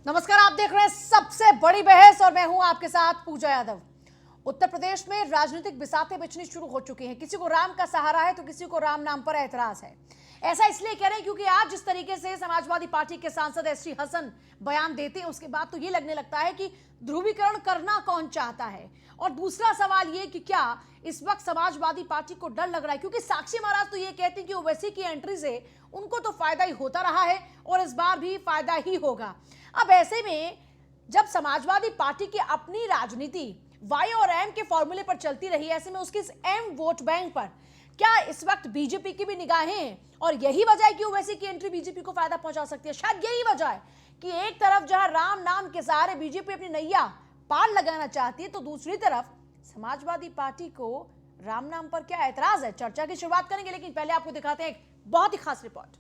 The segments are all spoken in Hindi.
नमस्कार, आप देख रहे हैं सबसे बड़ी बहस और मैं हूं आपके साथ पूजा यादव। उत्तर प्रदेश में राजनीतिक बिसातें बिछनी शुरू हो चुकी हैं। किसी को राम का सहारा है तो किसी को राम नाम पर ऐतराज है। ऐसा इसलिए कह रहे हैं क्योंकि आज जिस तरीके से समाजवादी पार्टी के सांसद एसटी हसन बयान देते हैं उसके बाद तो ये लगने लगता है कि ध्रुवीकरण करना कौन चाहता है। और दूसरा सवाल ये कि क्या इस वक्त समाजवादी पार्टी को डर लग रहा है, क्योंकि साक्षी महाराज तो ये कहते हैं कि ओवैसी की एंट्री से उनको तो फायदा ही होता रहा है और इस बार भी फायदा ही होगा। अब ऐसे में जब समाजवादी पार्टी की अपनी राजनीति वाई और एम के फॉर्मूले पर चलती रही, ऐसे में उसकी इस एम वोट बैंक पर क्या इस वक्त बीजेपी की भी निगाहें हैं और यही वजह है कि ओवैसी की एंट्री बीजेपी को फायदा पहुंचा सकती है। शायद यही वजह है कि एक तरफ जहां राम नाम के सहारे बीजेपी अपनी नैया पार लगाना चाहती है तो दूसरी तरफ समाजवादी पार्टी को राम नाम पर क्या ऐतराज है। चर्चा की शुरुआत करेंगे, लेकिन पहले आपको दिखाते हैं एक बहुत ही खास रिपोर्ट।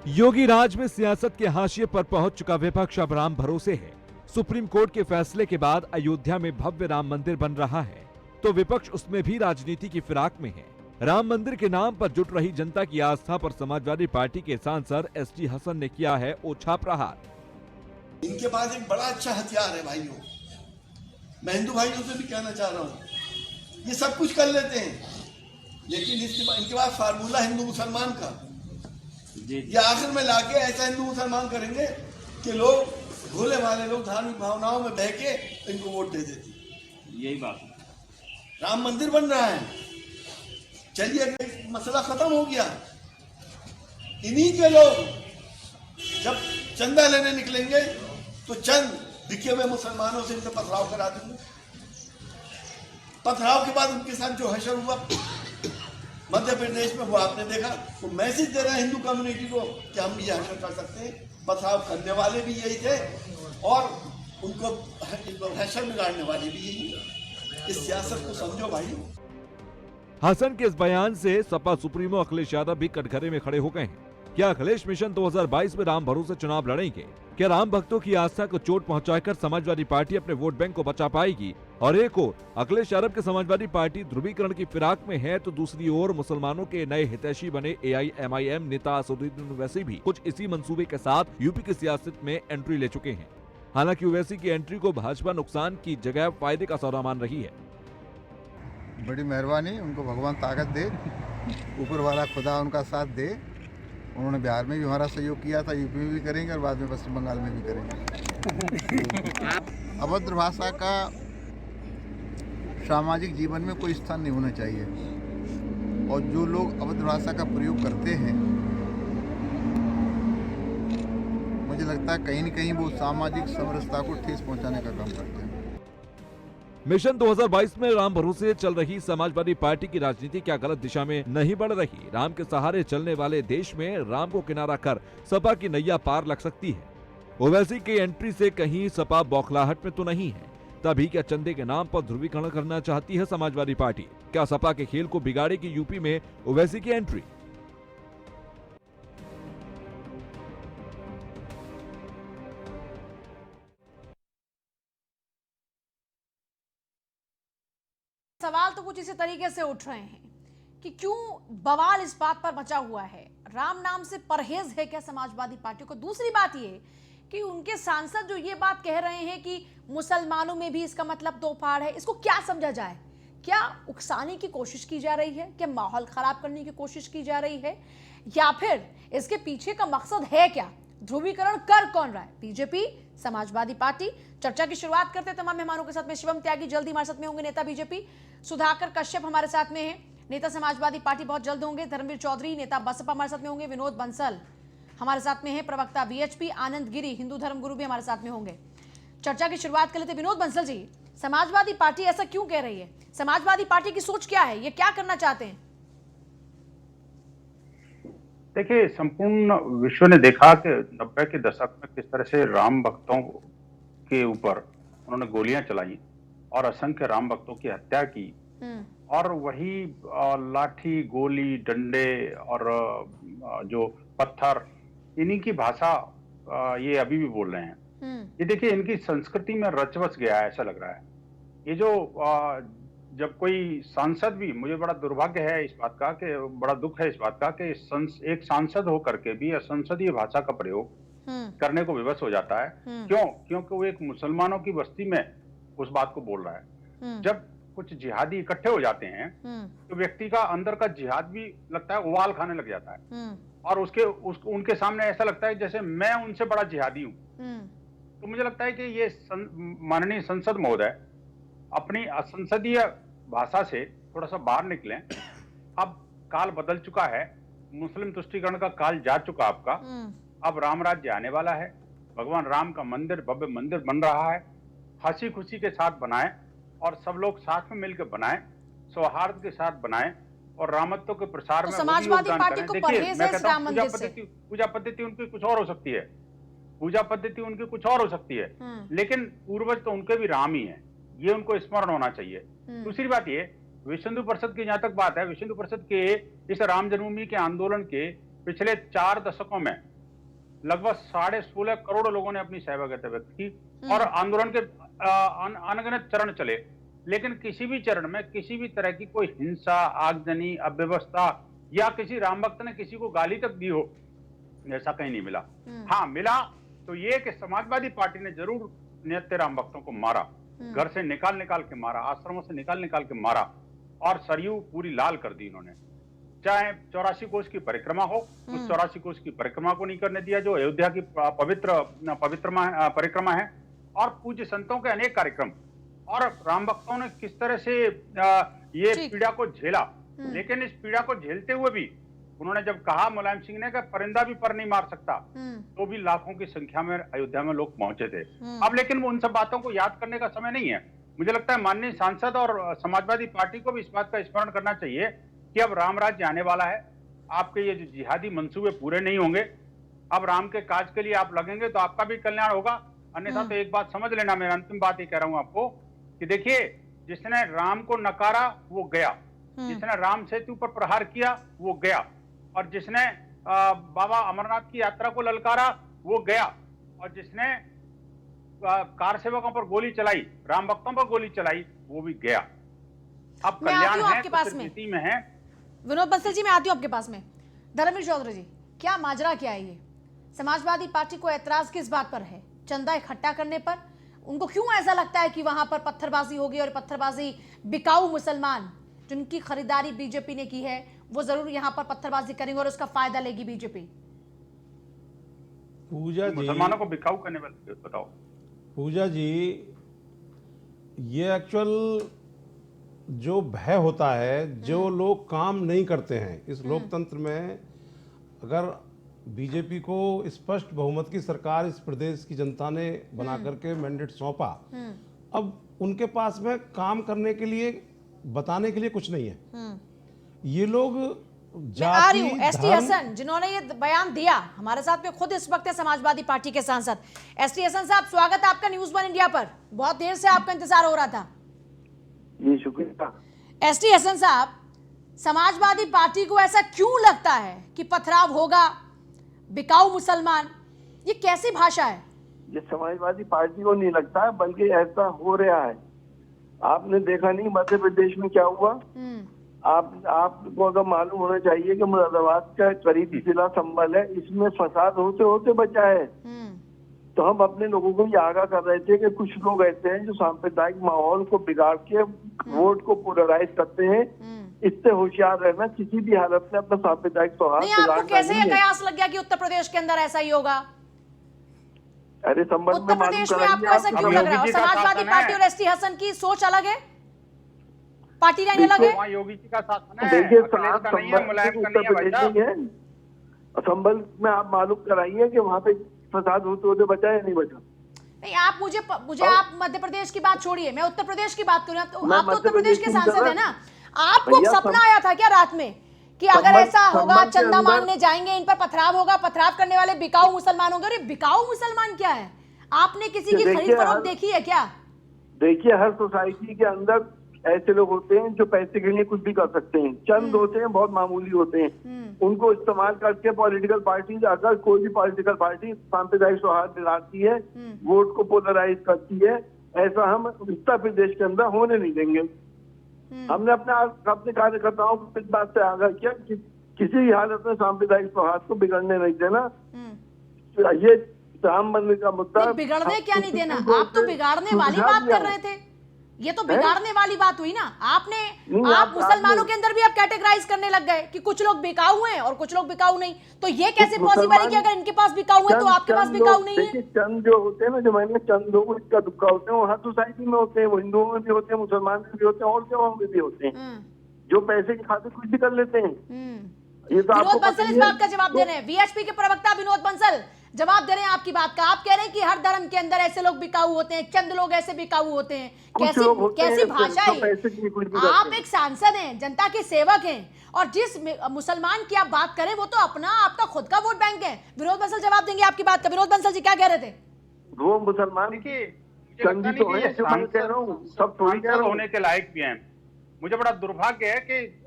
योगी राज में सियासत के हाशिए पर पहुंच चुका विपक्ष अब राम भरोसे है। सुप्रीम कोर्ट के फैसले के बाद अयोध्या में भव्य राम मंदिर बन रहा है तो विपक्ष उसमें भी राजनीति की फिराक में है। राम मंदिर के नाम पर जुट रही जनता की आस्था पर समाजवादी पार्टी के सांसद एसटी हसन ने किया है ओछा प्रहार। इनके पास एक बड़ा अच्छा हथियार है भाइयों। मैं हिंदू भाइयों से भी कहना चाह रहा हूँ, ये सब कुछ कर लेते हैं लेकिन इनके पास फार्मूला हिंदू मुसलमान का, ये आखिर में लाके ऐसा हिंदू मुसलमान करेंगे कि लोग भोले वाले लोग धार्मिक भावनाओं में बह के इनको वोट दे देते। यही बात है। राम मंदिर बन रहा है, चलिए मसला खत्म हो गया। इन्हीं के लोग जब चंदा लेने निकलेंगे तो चंद दिखे हुए मुसलमानों से इनसे पथराव करा देंगे। पथराव के बाद उनके साथ जो हशर हुआ मध्य प्रदेश में वो आपने देखा। वो मैसेज दे रहे हैं हिंदू कम्युनिटी को कि हम भी ये हशर कर सकते हैं। पथराव करने वाले भी यही थे और उनको हशर बिगाड़ने वाले भी यही थे। इस सियासत को समझो भाई। हसन के इस बयान से सपा सुप्रीमो अखिलेश यादव भी कटघरे में खड़े हो गए हैं। क्या अखिलेश मिशन 2022 में राम भरोसे चुनाव लड़ेंगे? क्या राम भक्तों की आस्था को चोट पहुंचाकर समाजवादी पार्टी अपने वोट बैंक को बचा पाएगी? और एक ओर अखिलेश यादव की समाजवादी पार्टी ध्रुवीकरण की फिराक में है तो दूसरी ओर मुसलमानों के नए हितैषी बने एआईएमआईएम नेता असदुद्दीन ओवैसी भी कुछ इसी मंसूबे के साथ यूपी की सियासत में एंट्री ले चुके हैं। हालांकि ओवैसी की एंट्री को भाजपा नुकसान की जगह फायदे का सौदा मान रही है। बड़ी मेहरबानी, उनको भगवान ताकत दे, ऊपर वाला खुदा उनका साथ दे। उन्होंने बिहार में भी हमारा सहयोग किया था, यूपी में भी करेंगे और बाद में पश्चिम बंगाल में भी करेंगे। अभद्र भाषा का सामाजिक जीवन में कोई स्थान नहीं होना चाहिए और जो लोग अभद्र भाषा का प्रयोग करते हैं मुझे लगता है कहीं न कहीं वो सामाजिक समरसता को ठेस पहुंचाने का काम करते हैं। मिशन 2022 में राम भरोसे चल रही समाजवादी पार्टी की राजनीति क्या गलत दिशा में नहीं बढ़ रही? राम के सहारे चलने वाले देश में राम को किनारा कर सपा की नैया पार लग सकती है। ओवैसी की एंट्री से कहीं सपा बौखलाहट में तो नहीं है। तभी क्या चंदे के नाम पर ध्रुवीकरण करना चाहती है समाजवादी पार्टी? क्या सपा के खेल को बिगाड़ेगी यूपी में ओवैसी की एंट्री? सवाल तो कुछ इसी तरीके से उठ रहे हैं कि क्यों बवाल इस बात पर मचा हुआ है, राम नाम से परहेज है क्या समाजवादी पार्टी को? दूसरी बात ये कि उनके सांसद जो ये बात कह रहे हैं कि मुसलमानों में भी इसका मतलब दो फाड़ है, इसको क्या समझा जाए? क्या उकसाने की कोशिश की जा रही है? क्या माहौल खराब करने की कोशिश की जा रही है? या फिर इसके पीछे का मकसद है क्या? ध्रुवीकरण कर कौन रहा है, बीजेपी, समाजवादी पार्टी? चर्चा की शुरुआत करते हैं तमाम मेहमानों के साथ में। शिवम त्यागी जल्दी हमारे साथ में होंगे, नेता बीजेपी। सुधाकर कश्यप हमारे साथ में है, नेता समाजवादी पार्टी बहुत जल्द होंगे। धर्मवीर चौधरी नेता बसपा हमारे साथ में होंगे। विनोद बंसल हमारे साथ में है, प्रवक्ता वीएचपी। आनंद गिरी हिंदू धर्म गुरु भी हमारे साथ में होंगे। चर्चा की शुरुआत कर लेते। विनोद बंसल जी, समाजवादी पार्टी ऐसा क्यों कह रही है? समाजवादी पार्टी की सोच क्या है, ये क्या करना चाहते हैं? देखिए, संपूर्ण विश्व ने देखा कि 90 के दशक में किस तरह से राम भक्तों के ऊपर उन्होंने गोलियां चलाई और असंख्य राम भक्तों की हत्या की। और वही लाठी, गोली, डंडे और जो पत्थर, इन्हीं की भाषा ये अभी भी बोल रहे हैं। ये देखिए, इनकी संस्कृति में रच बस गया है, ऐसा लग रहा है। ये जो जब कोई सांसद भी, मुझे बड़ा दुर्भाग्य है इस बात का, कि बड़ा दुख है इस बात का कि एक सांसद हो करके भी असंसदीय भाषा का प्रयोग करने को विवश हो जाता है। क्यों? क्योंकि वो एक मुसलमानों की बस्ती में उस बात को बोल रहा है। जब कुछ जिहादी इकट्ठे हो जाते हैं तो व्यक्ति का अंदर का जिहाद भी लगता है उबाल खाने लग जाता है, और उनके सामने ऐसा लगता है जैसे मैं उनसे बड़ा जिहादी हूं। तो मुझे लगता है कि ये माननीय संसद महोदय अपनी असंसदीय भाषा से थोड़ा सा बाहर निकलें। अब काल बदल चुका है, मुस्लिम तुष्टीकरण का काल जा चुका आपका। अब राम राज्य आने वाला है, भगवान राम का मंदिर, भव्य मंदिर बन रहा है। हंसी खुशी के साथ बनाएं और सब लोग साथ में मिलकर बनाएं, सौहार्द के साथ बनाएं और रामत्व के प्रसार तो में समाजवादी पार्टी को परहेज है इस राम मंदिर से। पूजा पद्धति उनकी कुछ और हो सकती है, पूजा पद्धति उनकी कुछ और हो सकती है, लेकिन पूर्वज तो उनके भी राम ही हैं, ये उनको स्मरण होना चाहिए। दूसरी बात ये, विश्व हिंदू परिषद की जहां तक बात है, विश्व हिंदू परिषद के इस राम जन्मभूमि के आंदोलन के पिछले 4 दशकों में लगभग 16.5 करोड़ लोगों ने अपनी सहभागिता व्यक्त की और आंदोलन के अनगिनत चरण चले, लेकिन किसी भी चरण में किसी भी तरह की कोई हिंसा, आगजनी, अव्यवस्था या किसी राम भक्त ने किसी को गाली तक दी हो, ऐसा कहीं नहीं मिला। हाँ मिला तो ये कि समाजवादी पार्टी ने जरूर निहत्थे राम भक्तों को मारा, घर से निकाल के मारा, आश्रमों से निकाल के मारा और सरयू पूरी लाल कर दी इन्होंने। चाहे 84 कोस की परिक्रमा हो, उस 84 कोस की परिक्रमा को नहीं करने दिया जो अयोध्या की पवित्र परिक्रमा है, और पूज्य संतों के अनेक कार्यक्रम, और राम भक्तों ने किस तरह से ये पीड़ा को झेला। लेकिन इस पीड़ा को झेलते हुए भी उन्होंने जब कहा मुलायम सिंह ने कि परिंदा भी पर नहीं मार सकता, तो भी लाखों की संख्या में अयोध्या में लोग पहुंचे थे। अब लेकिन उन सब बातों को याद करने का समय नहीं है। मुझे लगता है माननीय सांसद और समाजवादी पार्टी को भी इस बात का स्मरण करना चाहिए कि अब राम राज्य आने वाला है, आपके ये जो जिहादी मंसूबे पूरे नहीं होंगे। अब राम के काज के लिए आप लगेंगे तो आपका भी कल्याण होगा, अन्यथा तो एक बात समझ लेना, मैं अंतिम बात ये कह रहा हूं आपको कि देखिए, जिसने राम को नकारा वो गया, जिसने राम सेतु पर प्रहार किया वो गया, और जिसने बाबा अमरनाथ की यात्रा को ललकारा वो गया, और जिसने कार सेवकों पर गोली चलाई, राम भक्तों पर गोली चलाई, वो भी गया। अब कल्याण है तो सिर्फ नीति में है। विनोद बंसल जी, मैं आती हूं आपके पास में। धर्मवीर चौधरी जी, क्या माजरा क्या है ये? समाजवादी पार्टी को ऐतराज किस बात पर है? चंदा इकट्ठा करने पर? उनको क्यों ऐसा लगता है कि वहां पर पत्थरबाजी होगी और पत्थरबाजी बिकाऊ मुसलमान जिनकी खरीदारी बीजेपी ने की है वो जरूर यहां पर पत्थरबाजी करेंगे और उसका फायदा लेगी बीजेपी? पूजा जी, मुसलमानों को बिकाऊ करने वाले बताओ। पूजा जी, ये एक्चुअल जो भय होता है, जो लोग काम नहीं करते हैं इस लोकतंत्र में, अगर बीजेपी को स्पष्ट बहुमत की सरकार इस प्रदेश की जनता ने बना करके मैंडेट सौंपा, अब उनके पास में काम करने के लिए, बताने के लिए कुछ नहीं है। ये लोग जाति, एसटी हसन जिन्होंने ये बयान दिया, हमारे साथ में खुद इस वक्त है समाजवादी पार्टी के सांसद। एसटी हसन साहब, स्वागत है आपका न्यूज़ 1 इंडिया पर। बहुत देर से आपका इंतजार हो रहा था। जी शुक्रिया। एसटी हसन साहब, समाजवादी पार्टी को ऐसा क्यों लगता है कि पथराव होगा, बिकाऊ मुसलमान, ये कैसी भाषा है? ये समाजवादी पार्टी को नहीं लगता है, बल्कि ऐसा हो रहा है। आपने देखा नहीं मध्य प्रदेश में क्या हुआ? आपको अगर मालूम होना चाहिए कि मुरादाबाद का करीबी जिला संभल है, इसमें फसाद होते होते बचा है। तो हम अपने लोगों को ये आगाह कर रहे थे कि कुछ लोग ऐसे हैं जो सांप्रदायिक माहौल को बिगाड़ के वोट को पोलराइज करते हैं। इससे होशियार रहना, किसी भी हालत में अपना सांप्रदायिक सौहार्द बिगाड़ना आपको कैसे ये कयास लग गया कि उत्तर प्रदेश के अंदर ऐसा ही होगा? अरे संबंध उत्तर प्रदेश में आपको ऐसा क्यों लग रहा है? समाजवादी पार्टी और एसटी हसन की सोच अलग है, पार्टी लाइन अलग है। योगी जी का शासन है, देखिए उत्तर प्रदेश में है, संभल में आप मालूम कराइए कि वहाँ पे फसाद होते होते बचा या नहीं बचा। नहीं, आप मुझे आप मध्य प्रदेश की बात छोड़िए, मैं उत्तर प्रदेश की बात करूँ। तो आप तो उत्तर प्रदेश के सांसद है ना, आपको सपना आया था क्या रात में कि अगर ऐसा होगा, चंदा मांगने जाएंगे, इन पर पथराव होगा, पथराव करने वाले बिकाऊ मुसलमान होंगे? अरे बिकाऊ मुसलमान क्या है? आपने किसी की खरीद फरोख्त देखी है क्या? देखिए, हर सोसाइटी के अंदर ऐसे लोग होते हैं जो पैसे के लिए कुछ भी कर सकते हैं। चंद होते हैं, बहुत मामूली होते हैं, उनको इस्तेमाल करके पॉलिटिकल पार्टी, अगर कोई भी पॉलिटिकल पार्टी सांप्रदायिक सौहार्द दिलाती है, वोट को पोलराइज करती है, ऐसा हम उत्तर प्रदेश के अंदर होने नहीं देंगे। हमने अपने कार्यकर्ताओं को इस बात से आगाह किया कि किसी हालत में सांप्रदायिक सौहार्द को बिगड़ने नहीं देना। ये राम मंदिर का मुद्दा नहीं, बिगड़ने क्या नहीं देना, आप तो बिगाड़ने वाली बात कर रहे थे। ये तो बिगाड़ने वाली बात हुई ना। आप मुसलमानों के अंदर भी आप कैटेगराइज करने लग गए कि कुछ लोग बिकाऊ हैं और कुछ लोग बिकाऊ नहीं। तो ये कैसे पॉसिबल है कि अगर इनके पास बिकाऊ है तो आपके पास बिकाऊ नहीं है? चंद जो होते हैं ना, जो मैंने चंद लोग इसका दुक्का होते हैं, वो हर सोसाइटी में होते हैं, वो हिंदुओं में भी होते हैं, मुसलमान में भी होते हैं और जगहों में भी होते हैं, जो पैसे की खातिर कुछ भी कर लेते हैं। ये तो आपको विनोद बंसल इस बात का जवाब दे रहे हैं। वीएचपी के प्रवक्ता विनोद बंसल जवाब दे रहे हैं आपकी बात का। आप कह रहे हैं कि हर धर्म के अंदर ऐसे लोग बिकाऊ होते हैं, चंद लोग ऐसे बिकाऊ होते हैं। कैसी भाषा है? आप एक सांसद हैं, जनता के सेवक हैं, और जिस मुसलमान की आप बात करें वो तो आपका खुद का वोट बैंक है। विनोद बंसल जवाब देंगे आपकी बात का। विनोद बंसल जी क्या कह रहे थे? वो मुसलमान की चंदी तो है, जो मैं कह रहा हूँ, सब थोड़ी कह रहा हूँ होने के लायक भी हैं। मुझे बड़ा दुर्भाग्य है कि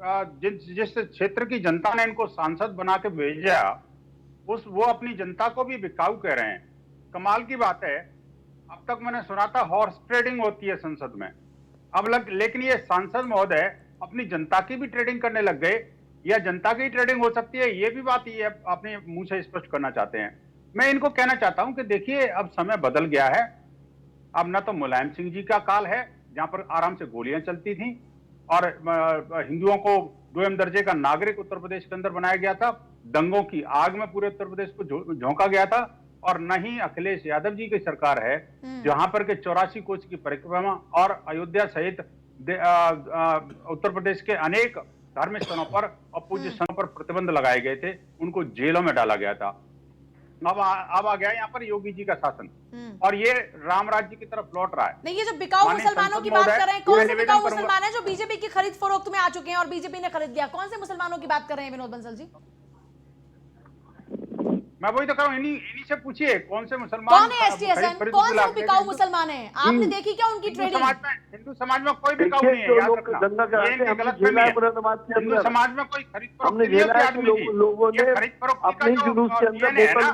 जिस क्षेत्र की जनता ने इनको सांसद बना के भेजा, वो अपनी जनता को भी बिकाऊ कह रहे हैं। कमाल की बात है, अब तक मैंने सुना था हॉर्स ट्रेडिंग होती है संसद में, लेकिन ये सांसद महोदय अपनी जनता की भी ट्रेडिंग करने लग गए। या जनता की ट्रेडिंग हो सकती है, ये भी बात ये अपने मुंह से स्पष्ट करना चाहते हैं। मैं इनको कहना चाहता हूं कि देखिए, अब समय बदल गया है। अब ना तो मुलायम सिंह जी का काल है जहां पर आराम से गोलियां चलती थी और हिंदुओं को 2 दर्जे का नागरिक उत्तर प्रदेश के अंदर बनाया गया था, दंगों की आग में पूरे उत्तर प्रदेश को झोंका गया था, और न ही अखिलेश यादव जी की सरकार है जहां पर के 84 कोस की परिक्रमा और अयोध्या सहित उत्तर प्रदेश के अनेक धार्मिक स्थलों पर और पूज्य स्थलों पर प्रतिबंध लगाए गए थे, उनको जेलों में डाला गया था। अब आ गया यहाँ पर योगी जी का शासन, और ये राम राज्य की तरफ लौट रहा है। नहीं, ये जो बिकाऊ मुसलमानों की बात कर रहे हैं, कौन से बिकाऊ मुसलमान हैं जो बीजेपी की खरीद फरोख्त में आ चुके हैं और बीजेपी ने खरीद लिया? कौन से मुसलमानों की बात कर रहे हैं विनोद बंसल जी? मैं वही तो कह रहा हूँ, इन्हीं से पूछिए कौन से मुसलमान, कौन है एसटी हसन, कौन से बिकाऊ मुसलमान हैं? आपने देखी क्या उनकी ट्रेडिंग? हिंदू समाज में कोई बिकाऊ नहीं है, याद रखना, ये गलतफहमी है। हिंदू समाज में कोई खरीद फरोख्त नहीं होती आदमी की। ये खरीद फरोख्त का जो डीएनए है ना,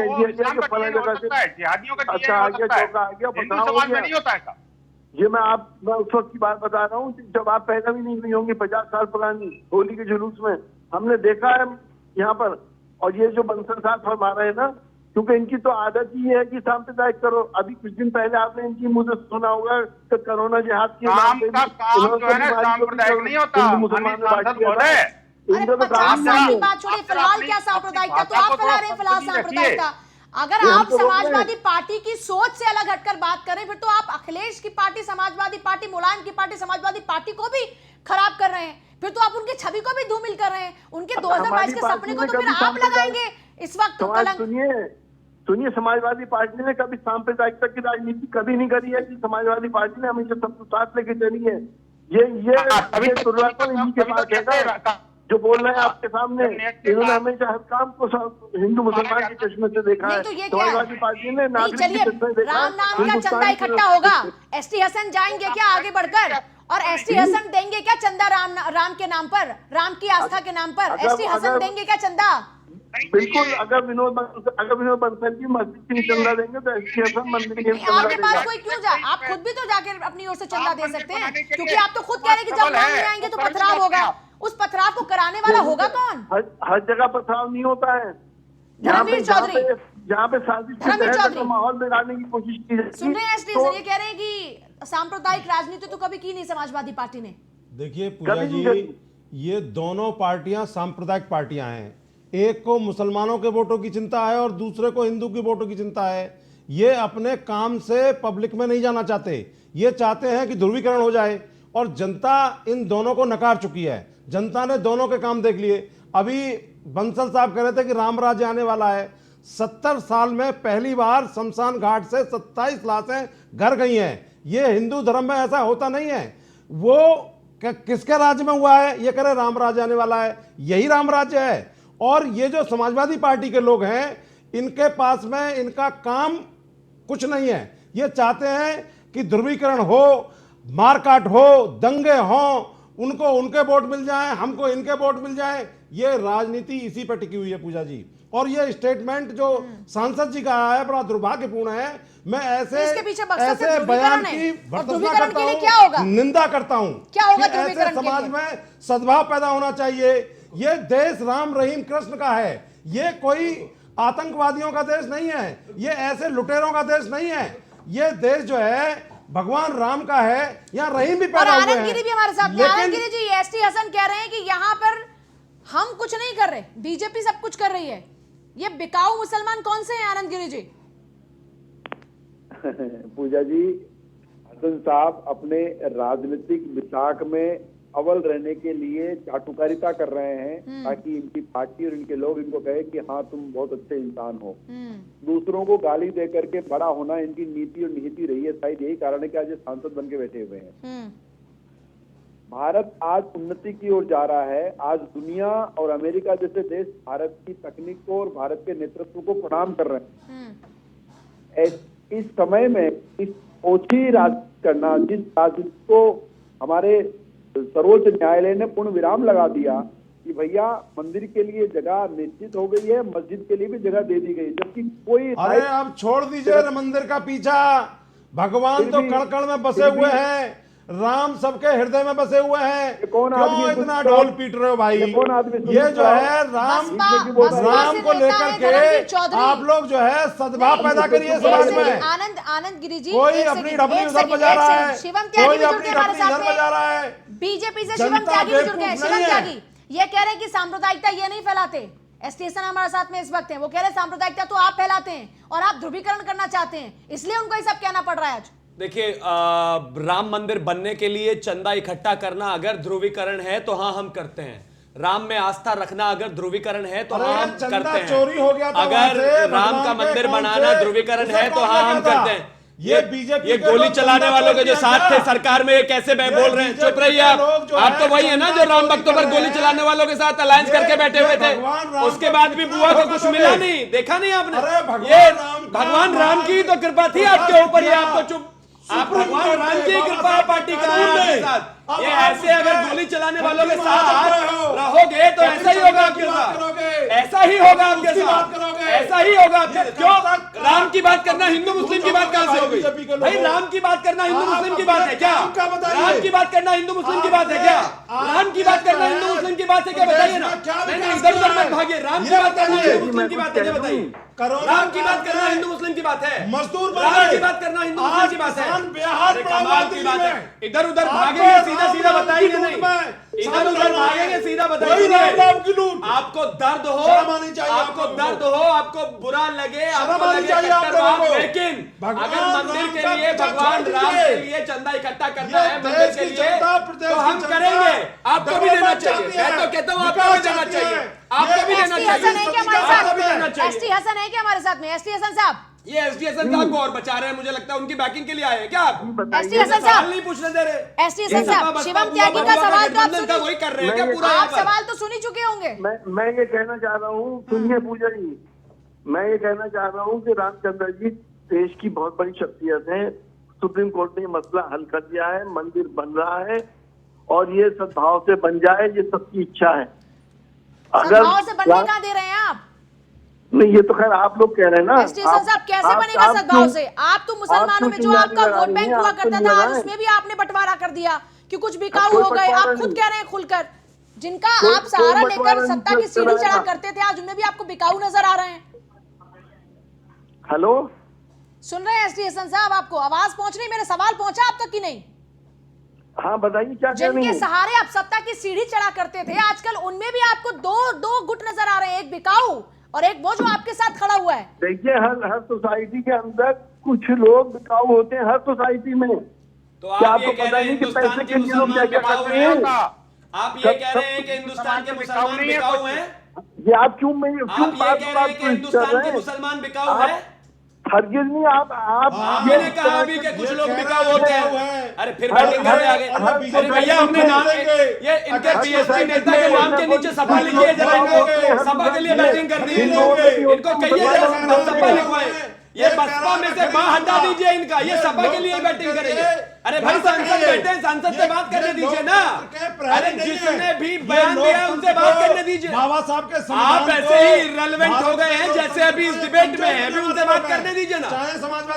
वो इस्लाम का डीएनए हो सकता है, जिहादियों का डीएनए हो सकता है, हिंदू समाज में नहीं होता है। ये मैं उस वक्त की बात बता रहा हूँ जब आप पैदा भी नहीं हुई होंगी, 50 साल पुरानी होली के जुलूस में हमने देखा है यहाँ पर। और ये जो बंसल साहब फरमा रहे हैं ना, क्योंकि इनकी तो आदत ही है कि सांप्रदायिक करो। अभी कुछ दिन पहले आपने इनकी मुंह से सुना होगा कि कोरोना जिहाद की काम जो है ना सांप्रदायिक नहीं होता। अरे 50 साल की बात छोड़िए, फिलहाल क्या सांप्रदायिकता तो आप फैला रहे हैं, फिलहाल सांप्रदायिकता। अगर आप समाजवादी पार्टी की सोच से अलग हटकर बात करें, फिर तो आप अखिलेश की पार्टी, समाजवादी पार्टी, मुलायम की पार्टी, समाजवादी पार्टी को भी खराब कर रहे हैं। फिर तो आप उनकी छवि को भी धूमिल कर रहे हैं। उनके 2022 के सपने को तो फिर आप लगाएंगे इस वक्त तो कलंक। सुनिए, समाजवादी पार्टी ने कभी सांप्रदायिकता की राजनीति कभी नहीं करी है। कि समाजवादी पार्टी ने हमेशा सबको साथ लेके चली है। ये दुर्भाग्य इनके पास है जो बोल रहे हैं आपके सामने। इन्होंने हमेशा हर काम को हिंदू मुसलमान के चश्मे से देखा है। तो ये समाजवादी पार्टी ने नागरिक के चश्मे से देखा। राम नाम का चंदा इकट्ठा होगा, एसटी हसन जाएंगे क्या आगे बढ़कर? और एसटी हसन देंगे क्या चंदा राम के नाम पर, राम की आस्था के नाम पर? एसटी हसन देंगे क्या चंदा? बिल्कुल। अगर विनोद बंसल की मस्जिद की चंदा देंगे तो एसटी हसन मंदिर के आपके पास कोई क्यों जाए? आप खुद भी तो जाके अपनी ओर से चंदा दे सकते हैं, क्योंकि आप तो खुद कह रहे हैं कि जब नाम नहीं आएंगे तो पथराव होगा। उस पथराव को कराने वाला होगा कौन? हर जगह पथराव नहीं होता है। धर्मवीर चौधरी, जहाँ पे साजिश के तहत माहौल बिगाड़ने की कोशिश की जाती है। सुन रहे हैं एसटी हसन ये कह रहे हैं कि सांप्रदायिक राजनीति तो कभी की नहीं समाजवादी पार्टी ने। देखिए पूजा जी, ये दोनों पार्टियां सांप्रदायिक पार्टियां हैं। एक को मुसलमानों के वोटों की चिंता है और दूसरे को हिंदू की वोटों की चिंता है। ये अपने काम से पब्लिक में नहीं जाना चाहते, ये चाहते हैं कि ध्रुवीकरण हो जाए, और जनता इन दोनों को नकार चुकी है। जनता ने दोनों के काम देख लिए। अभी बंसल साहब कह रहे थे कि राम राज्य आने वाला है। 70 साल में पहली बार शमशान घाट से 27 लाशें घर गई हैं। ये हिंदू धर्म में ऐसा होता नहीं है। वो किसके राज्य में हुआ है? ये कह रहे राम राज्य आने वाला है, यही राम राज्य है। और ये जो समाजवादी पार्टी के लोग हैं, इनके पास में इनका काम कुछ नहीं है। ये चाहते हैं कि ध्रुवीकरण हो, मारकाट हो, दंगे हों, उनको उनके वोट मिल जाए, हमको इनके वोट मिल जाए। ये राजनीति इसी पर टिकी हुई है पूजा जी। और ये स्टेटमेंट जो सांसद जी का आया है बड़ा दुर्भाग्यपूर्ण है। मैं इसके पीछे मकसद सिर्फ ऐसे बयान ध्रुवीकरण है। की और भर्त्सना ध्रुवीकरण करता के लिए हूं, क्या होगा? निंदा करता हूं। क्या होगा कि ध्रुवीकरण ऐसे के समाज लिए? में सद्भाव पैदा होना चाहिए। ये देश राम रहीम कृष्ण का है, ये कोई आतंकवादियों का देश नहीं है, ये ऐसे लुटेरों का देश नहीं है। ये देश जो है भगवान राम का है, यहाँ रहीम भी और पैदा हुए आनंद गिरी हैं। भी हमारे साथ में। लेकिन आनंद गिरी जी, एसटी हसन कह रहे हैं कि यहाँ पर हम कुछ नहीं कर रहे, बीजेपी सब कुछ कर रही है। ये बिकाऊ मुसलमान कौन से हैं आनंद गिरी जी? पूजा जी, हसन साहब अपने राजनीतिक विसाख में अव्वल रहने के लिए चाटुकारिता कर रहे हैं ताकि इनकी पार्टी और इनके लोग इनको कहे कि हाँ तुम बहुत अच्छे इंसान हो। दूसरों को गाली दे करके बड़ा होना इनकी नीति और निहिति रही है। शायद यही कारण है कि आज ये सांसद बन के बैठे हुए हैं। भारत आज उन्नति की ओर जा रहा है। आज दुनिया और अमेरिका जैसे देश भारत की तकनीक को और भारत के नेतृत्व को प्रणाम कर रहे हैं। इस समय में इस ओछी राजनीति करना, जिस राजनीति को हमारे सर्वोच्च न्यायालय ने पूर्ण विराम लगा दिया कि भैया मंदिर के लिए जगह निश्चित हो गई है, मस्जिद के लिए भी जगह दे दी गई, जबकि कोई अरे अब छोड़ दीजिए मंदिर का पीछा। भगवान तो कण कण में बसे हुए हैं, राम सबके हृदय में बसे हुए हैं। क्यों इतना ढोल पीट रहे हो भाई? ये जो है राम को लेकर के आप लोग जो है सद्भाव पैदा करिए समाज में। आनंद गिरी जी, कोई अपनी डबली उधर बजा रहा है, शिवम त्यागी कोई अपनी डबली इधर बजा रहा है। बीजेपी से शिवम त्यागी भी जुड़ गए। शिवम त्यागी ये कह रहे हैं कि सांप्रदायिकता ये नहीं फैलाते। एसटी हसन हमारे साथ में इस वक्त हैं, वो कह रहे हैं सांप्रदायिकता तो आप फैलाते हैं और आप ध्रुवीकरण करना चाहते हैं, इसलिए उनको ये सब कहना पड़ रहा है आज। देखिए, राम मंदिर बनने के लिए चंदा इकट्ठा करना अगर ध्रुवीकरण है तो हाँ हम करते हैं। राम में आस्था रखना अगर ध्रुवीकरण है तो हाँ हम करते हैं। चोरी हो गया था अगर राम का मंदिर बनाना ध्रुवीकरण है तो हाँ हम करते हैं। ये बीजेपी, ये गोली चलाने वालों के जो साथ थे सरकार में, ये कैसे बोल रहे हैं? चुप रहिए आप तो वही है ना जो राम भक्तों पर गोली चलाने वालों के साथ अलायंस करके बैठे हुए थे। उसके बाद भी बुआ को कुछ मिला नहीं, देखा नहीं आपने? ये भगवान राम की तो कृपा थी आपके ऊपर, ये आप तो चुप। आप भगवान राम की कृपा पार्टी का है आपके साथ। ये ऐसे अगर गोली चलाने वालों के साथ रहोगे तो ऐसा ही होगा आपके साथ, ऐसा ही होगा आपके साथ, ऐसा ही होगा आपके साथ। क्यों? राम की बात करना हिंदू मुस्लिम की बात कहां से हो गई भाई? राम की बात करना हिंदू मुस्लिम की बात है क्या? राम की बात करना हिंदू मुस्लिम की बात है क्या? राम की बात करना हिंदू मुस्लिम की बात है क्या? बताइए ना। नहीं, इधर उधर मत भागिए। राम की बात करना हिंदू मुस्लिम की बात है क्या? बताइए। राम की बात करना हिंदू मुस्लिम की बात है, मजदूर राम की बात करना हिंदू मुस्लिम की बात है। कमाल की बात है। इधर उधर भागेंगे, सीधा सीधा बताइए नहीं। इधर उधर भागेंगे, सीधा बताइए। आपको दर्द हो, आपको दर्द हो, आपको बुरा लगे, आपको लगे कट्टरवाद, लेकिन अगर मंदिर के लिए, भगवान राम के लिए चंदा इकट्ठा करना है मंदिर के लिए तो हम करेंगे। आपको भी देना चाहिए। मैं तो कहता हूँ आपको भी देना चाहिए, आपको भी देना चाहिए, आपको भी देना चाहिए। एसटी हसन है क्या हमारे साथ में? एसटी हसन साहब, ये एसटी हसन साहब को और बचा रहे हैं, मुझे लगता है उनकी बैकिंग के लिए आए हैं क्या आप? एसटी हसन साहब नहीं पूछने दे रहे। एसटी हसन साहब, शिवम त्यागी का सवाल तो आप का वही कर रहे हैं क्या पूरा? आप सवाल तो सुन ही चुके होंगे। मैं ये कहना चाह रहा हूँ, सुनिए पूजा जी, मैं ये कहना चाह रहा हूँ कि रामचंद्र जी देश की बहुत बड़ी शख्सियत है। सुप्रीम कोर्ट ने मसला हल कर दिया है, मंदिर बन रहा है और ये सद्भाव से बन जाए, ये सबकी इच्छा है। सद्भाव से बनने कहाँ दे रहे हैं आप? नहीं, ये तो खैर आप लोग कह रहे हैं ना। एसटी हसन साहब, कैसे बनेगा सद्भाव से? आप तो मुसलमानों में जो आपका वोट बैंक हुआ करता था, आज उसमें भी आपने बंटवारा कर दिया कि कुछ बिकाऊ हो गए। आप खुद कह रहे हैं खुलकर, जिनका आप सहारा लेकर सत्ता की सीढ़ी चढ़ा करते थे, आज उनमें भी आपको बिकाऊ नजर आ रहे हैं। हेलो, सुन रहे हैं एसटी हसन साहब? आपको आवाज पहुंच रही? मेरा सवाल पहुंचा आप तक कि नहीं? हाँ बताइए क्या कह रही जिनके हैं? सहारे आप सत्ता की सीढ़ी चढ़ा करते थे, आजकल उनमें भी आपको दो गुट नजर आ रहे हैं, एक बिकाऊ और एक वो जो आपके साथ खड़ा हुआ है। देखिए, हर सोसाइटी के अंदर कुछ लोग बिकाऊ होते हैं, हर सोसाइटी में। तो आप ये कह रहे हैं हिंदुस्तान के मुसलमान बिकाऊ हैं? आप ये कह रहे हैं कि हिंदुस्तान के मुसलमान बिकाऊ हैं? ये आप क्यों आप ये कह रहे हैं कि हिंदुस्तान के मुसलमान बिकाऊ हैं? हरगिज नहीं। आप मैंने कहा अभी कि कुछ लोग बिकाऊ होते हैं। अरे फिर बैटिंग करने आ गए। अरे भैया, अपने नाम ये इनके बीएसपी नेता के नाम के नीचे सपा लिखिए जरा, इनको सपा के लिए बैटिंग कर दी। इनको कहिए जरा सपा लिखवाए। ये बसपा में से बाहर हटा दीजिए इनका, ये सपा के लिए बैटिंग करेंगे। अरे भाई सांसद बैठे हैं, सांसद से बात करने दीजिए ना। अरे जिसने भी बयान दिया उनसे बात करने दीजिए। बाबा साहब के आप ऐसे ही इररिलेवेंट हो गए हैं जैसे अभी इस डिबेट में है, अभी उनसे बात करने दीजिए ना।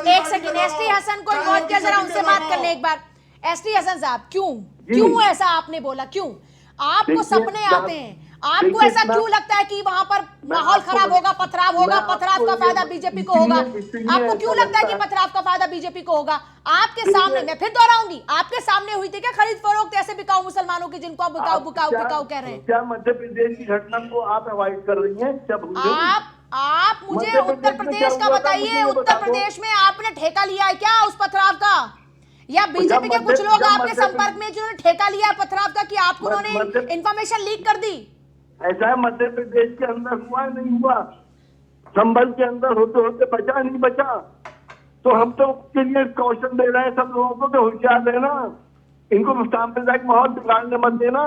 एक सेकंड, एसटी हसन को इन्वॉल्व किया, जरा उनसे बात कर ले एक बार। एसटी हसन साहब, क्यों ऐसा आपने बोला? क्यों आपको सपने आते हैं? आपको ऐसा क्यों लगता है कि वहां पर माहौल खराब होगा, पथराव होगा, पथराव का फायदा बीजेपी को होगा? आपको क्यों लगता है कि पथराव का फायदा बीजेपी को होगा? आपके सामने, मैं फिर दोहराऊंगी, आपके सामने हुई थी क्या खरीद फरोख्त ऐसे बिकाऊ मुसलमानों की जिनको आप बिकाऊ कह रहे हैं? क्या मध्य प्रदेश की घटना को आप अवॉइड कर रही हैं? आप मुझे उत्तर प्रदेश का बताइए। उत्तर प्रदेश में आपने ठेका लिया है क्या उस पथराव का, या बीजेपी के कुछ लोग आपके संपर्क में जिन्होंने ठेका लिया है पथराव का, कि आपको उन्होंने इंफॉर्मेशन लीक कर दी? ऐसा है, मध्य प्रदेश के अंदर हुआ नहीं हुआ, संभल के अंदर होते होते बचा नहीं बचा, तो हम तो उसके लिए क्वेश्चन दे रहे हैं सब लोगों को कि होशियार रहना, इनको सांप्रदायिक माहौल बिगाड़ने मत देना,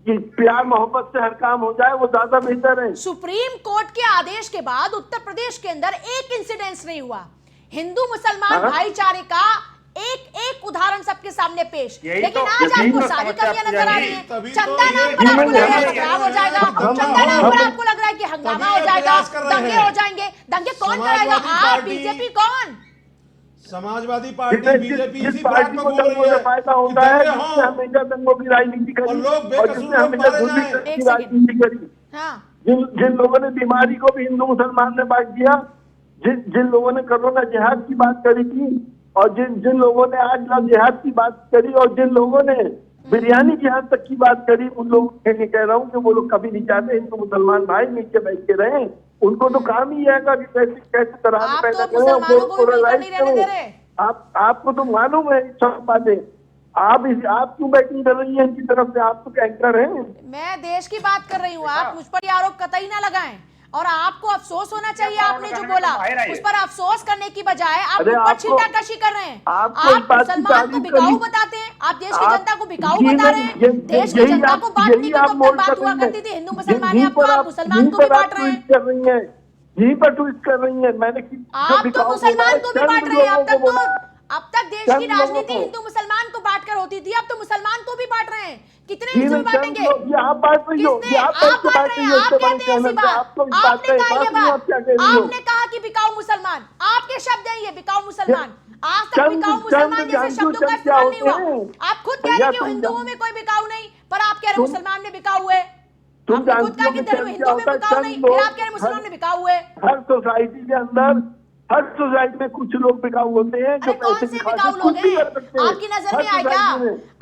कि प्यार मोहब्बत से हर काम हो जाए वो ज्यादा बेहतर है। सुप्रीम कोर्ट के आदेश के बाद उत्तर प्रदेश के अंदर एक इंसिडेंस नहीं हुआ। हिंदू मुसलमान भाईचारे का एक उदाहरण सबके सामने पेश, लेकिन आज आपको सारी कमियां नजर आ रही हैं। चंदा नाम पर आपको लग रहा है खराब हो जाएगा, चंदा नाम पर आपको लग रहा है कि हंगामा हो जाएगा, दंगे हो जाएंगे। दंगे कौन कराएगा? आप, बीजेपी? कौन? समाजवादी पार्टी, बीजेपी इसी बात को बोल रही है फायदा होता है, जिससे हमेशा दंगों की राजनीति करी और जिससे हमेशा राजनीति करी। जिन लोगों ने बीमारी को भी हिंदू मुसलमान ने बांट दिया, जिन लोगों ने कोरोना जिहाद की बात करी थी, और जिन लोगों ने आज लव जिहाद की बात करी, और जिन लोगों ने बिरयानी जिहाद तक की बात करी, उन लोगों के लिए कह रहा हूँ कि वो लोग कभी नहीं चाहते हिंदू मुसलमान भाई नीचे बैठ के रहे। उनको तो काम ही है कि कैसे तरह पैदा करें। आपको तो मालूम है सब बातें, आप क्यों बैटिंग कर रही हैं इनकी तरफ से? आप तो एंकर हैं। मैं देश की बात कर रही हूँ, आप मुझ पर ये आरोप कतई ना लगाएं। और आपको अफसोस होना चाहिए, आपने जो बोला उस पर अफसोस करने की बजाय आप ऊपर छींटाकशी कर रहे हैं। आप मुसलमान को बिकाऊ बताते हैं, आप देश की जनता को बिकाऊ बता रहे हैं। देश की जनता को बांटने की तो बात हुआ करती थी, हिंदू मुसलमान है, आपको आप मुसलमान को भी बांट रहे हैं। यहीं पर ट्वीट कर रही है। मैंने आप तो मुसलमान को भी बांट रहे हैं। अब तक देश की राजनीति हिंदू मुसलमान को बांटकर होती थी, अब तो मुसलमान को भी बांट रहे हैं। कितने हिंदू बांटेंगे? आप बांट रही हो, आप बांट रहे हैं, आप कहते हैं ऐसी बात। आपने कहा ये बात, आपने कहा कि बिकाऊ मुसलमान, आपके शब्द हैं ये, बिकाऊ मुसलमान। आज तक बिकाऊ मुसलमान जैसे शब्दों का इस्तेमाल नहीं हुआ। आप खुद कह रहे हैं कि हिंदुओं में कोई बिकाऊ नहीं, पर आप कह रहे हैं मुसलमान में बिकाऊ है। आपने खुद कहा कि हिंदुओं में बिकाऊ नहीं, फिर आप कह रहे हैं मुसलमान में बिकाऊ है। हर सोसाइटी के अंदर, हर सोसाइटी में कुछ लोग बिकाऊ होते हैं जो पैसे बिकाऊ लोग हैं? आपकी नजर में आए क्या?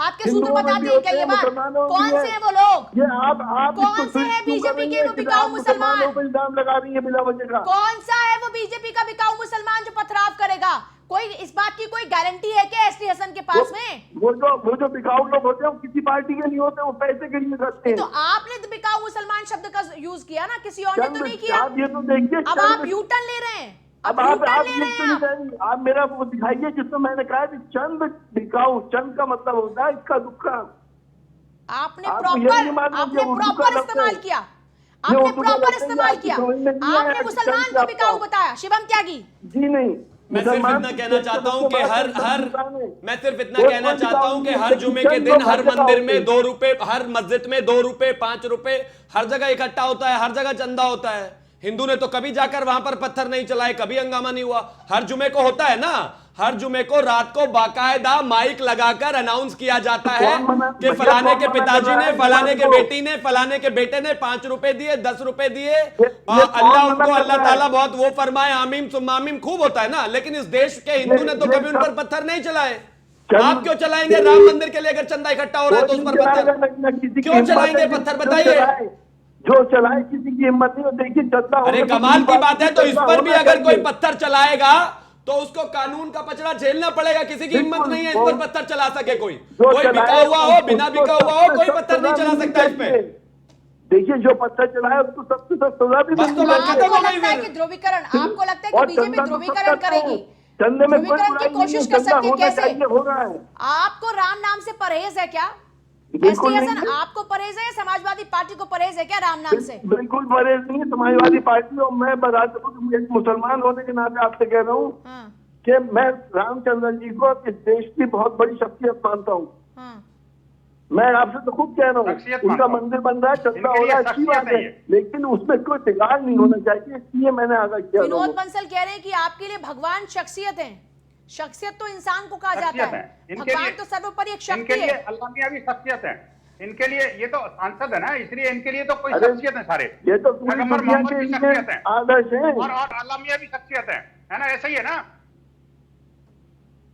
आपके सूत्र बताते हैं क्या ये बात? कौन से हैं वो लोग? ये आप कौन से हैं बीजेपी के वो बिकाऊ मुसलमान? इल्जाम लगा रही है बिना वजह का। कौन सा है वो बीजेपी का बिकाऊ मुसलमान जो पथराव करेगा? कोई इस बात की कोई गारंटी है क्या एसटी हसन के पास में? वो जो बिकाऊ लोग होते हैं वो किसी पार्टी के नहीं होते, वो पैसे के लिए करते हैं। तो आपने तो बिकाऊ मुसलमान शब्द का यूज किया ना, किसी और ने तो नहीं किया। आप ये तो देखिए, अब आप यूटर्न ले रहे हैं। अब आप मेरा वो दिखाइए जिसमें मैंने कहा कि चंद बिकाऊ, चंद का मतलब होता है इसका दुक्का। आपने प्रॉपर इस्तेमाल किया, आपने प्रॉपर इस्तेमाल किया। आपने मुसलमान को बिकाऊ बताया, शिवम त्यागी जी। नहीं, मैं सिर्फ इतना कहना चाहता हूं कि हर जुमे के दिन हर मंदिर में 2 रुपए, हर मस्जिद में 2 रुपए, 5 रुपए, हर जगह इकट्ठा होता है, हर जगह चंदा होता है। हिंदू ने तो कभी जाकर वहां पर पत्थर नहीं चलाए, कभी हंगामा नहीं हुआ। हर जुमे को होता है ना, हर जुमे को रात को बाकायदा माइक लगाकर अनाउंस किया जाता है कि फलाने के पिताजी ने, फलाने के बेटी ने, फलाने के बेटे ने 5 रुपए दिए, 10 रुपए दिए, अल्लाह उनको, अल्लाह ताला बहुत वो फरमाए, आमीन सुम्मा आमीन, खूब होता है ना। लेकिन इस देश के हिंदू ने तो कभी उन पर पत्थर नहीं चलाए। आप क्यों चलाएंगे? राम मंदिर के लिए अगर चंदा इकट्ठा हो रहा है तो उस पर पत्थर क्यों चलाएंगे? पत्थर बताइए। जो चलाए किसी की हिम्मत नहीं हो। देखिए चलता, अरे कमाल की बात है। तो इस पर भी अगर कोई पत्थर चलाएगा तो उसको कानून का पचड़ा झेलना पड़ेगा। किसी की हिम्मत नहीं है इस पर पत्थर चला सके। कोई बिका हुआ हो, बिना बिका हुआ हो, कोई पत्थर नहीं चला सकता इस पे। देखिए जो पत्थर चलाया उसको सबसे सजा भी आपको लगता है कि ध्रुवीकरण, आपको लगता है कि बीजेपी ध्रुवीकरण करेगी? चंदे में ध्रुवीकरण की कोशिश कर सकती है? कैसे हो रहा है? आपको राम नाम से परहेज है क्या? बिल्कुल एसटी नहीं हसन, है। आपको परहेज है या समाजवादी पार्टी को परहेज है क्या राम नाम से? बिल्कुल परहेज नहीं है समाजवादी पार्टी। और मैं बता सकूं, एक मुसलमान होने के नाते आपसे कह रहा हूँ हाँ, कि मैं रामचंद्र जी को इस देश की बहुत बड़ी शख्सियत मानता हूँ। हाँ। मैं आपसे तो खुद कह रहा हूँ, शख्सियत उनका मानता हूं। मंदिर बन रहा है, चंदा इनके हो लिए रहा है, अच्छी शख्सियत बात है, नहीं है। लेकिन उसमें कोई बिगाड़ नहीं होना चाहिए, इसलिए मैंने आगाह किया लोगों विनोद को। बंसल कह रहे हैं कि आपके लिए भगवान शख्सियत है। शख्सियत तो इंसान को कहा जाता शख्सियत है, है। इनके भगवान लिए- तो सर्वोपरि एक इनके शक्ति लिए है। अल्लाह मियां भी शख्सियत है। इनके लिए ये तो सांसद है ना, इसलिए इनके लिए तो कोई अरे, शख्सियत है सारे। ये तो पूरी पैगंबर दुनिया मोहम्मद के भी लिए शख्सियत है आदर्श है। और अल्लाह मियां भी शख्सियत है ना, ऐसा ही है ना।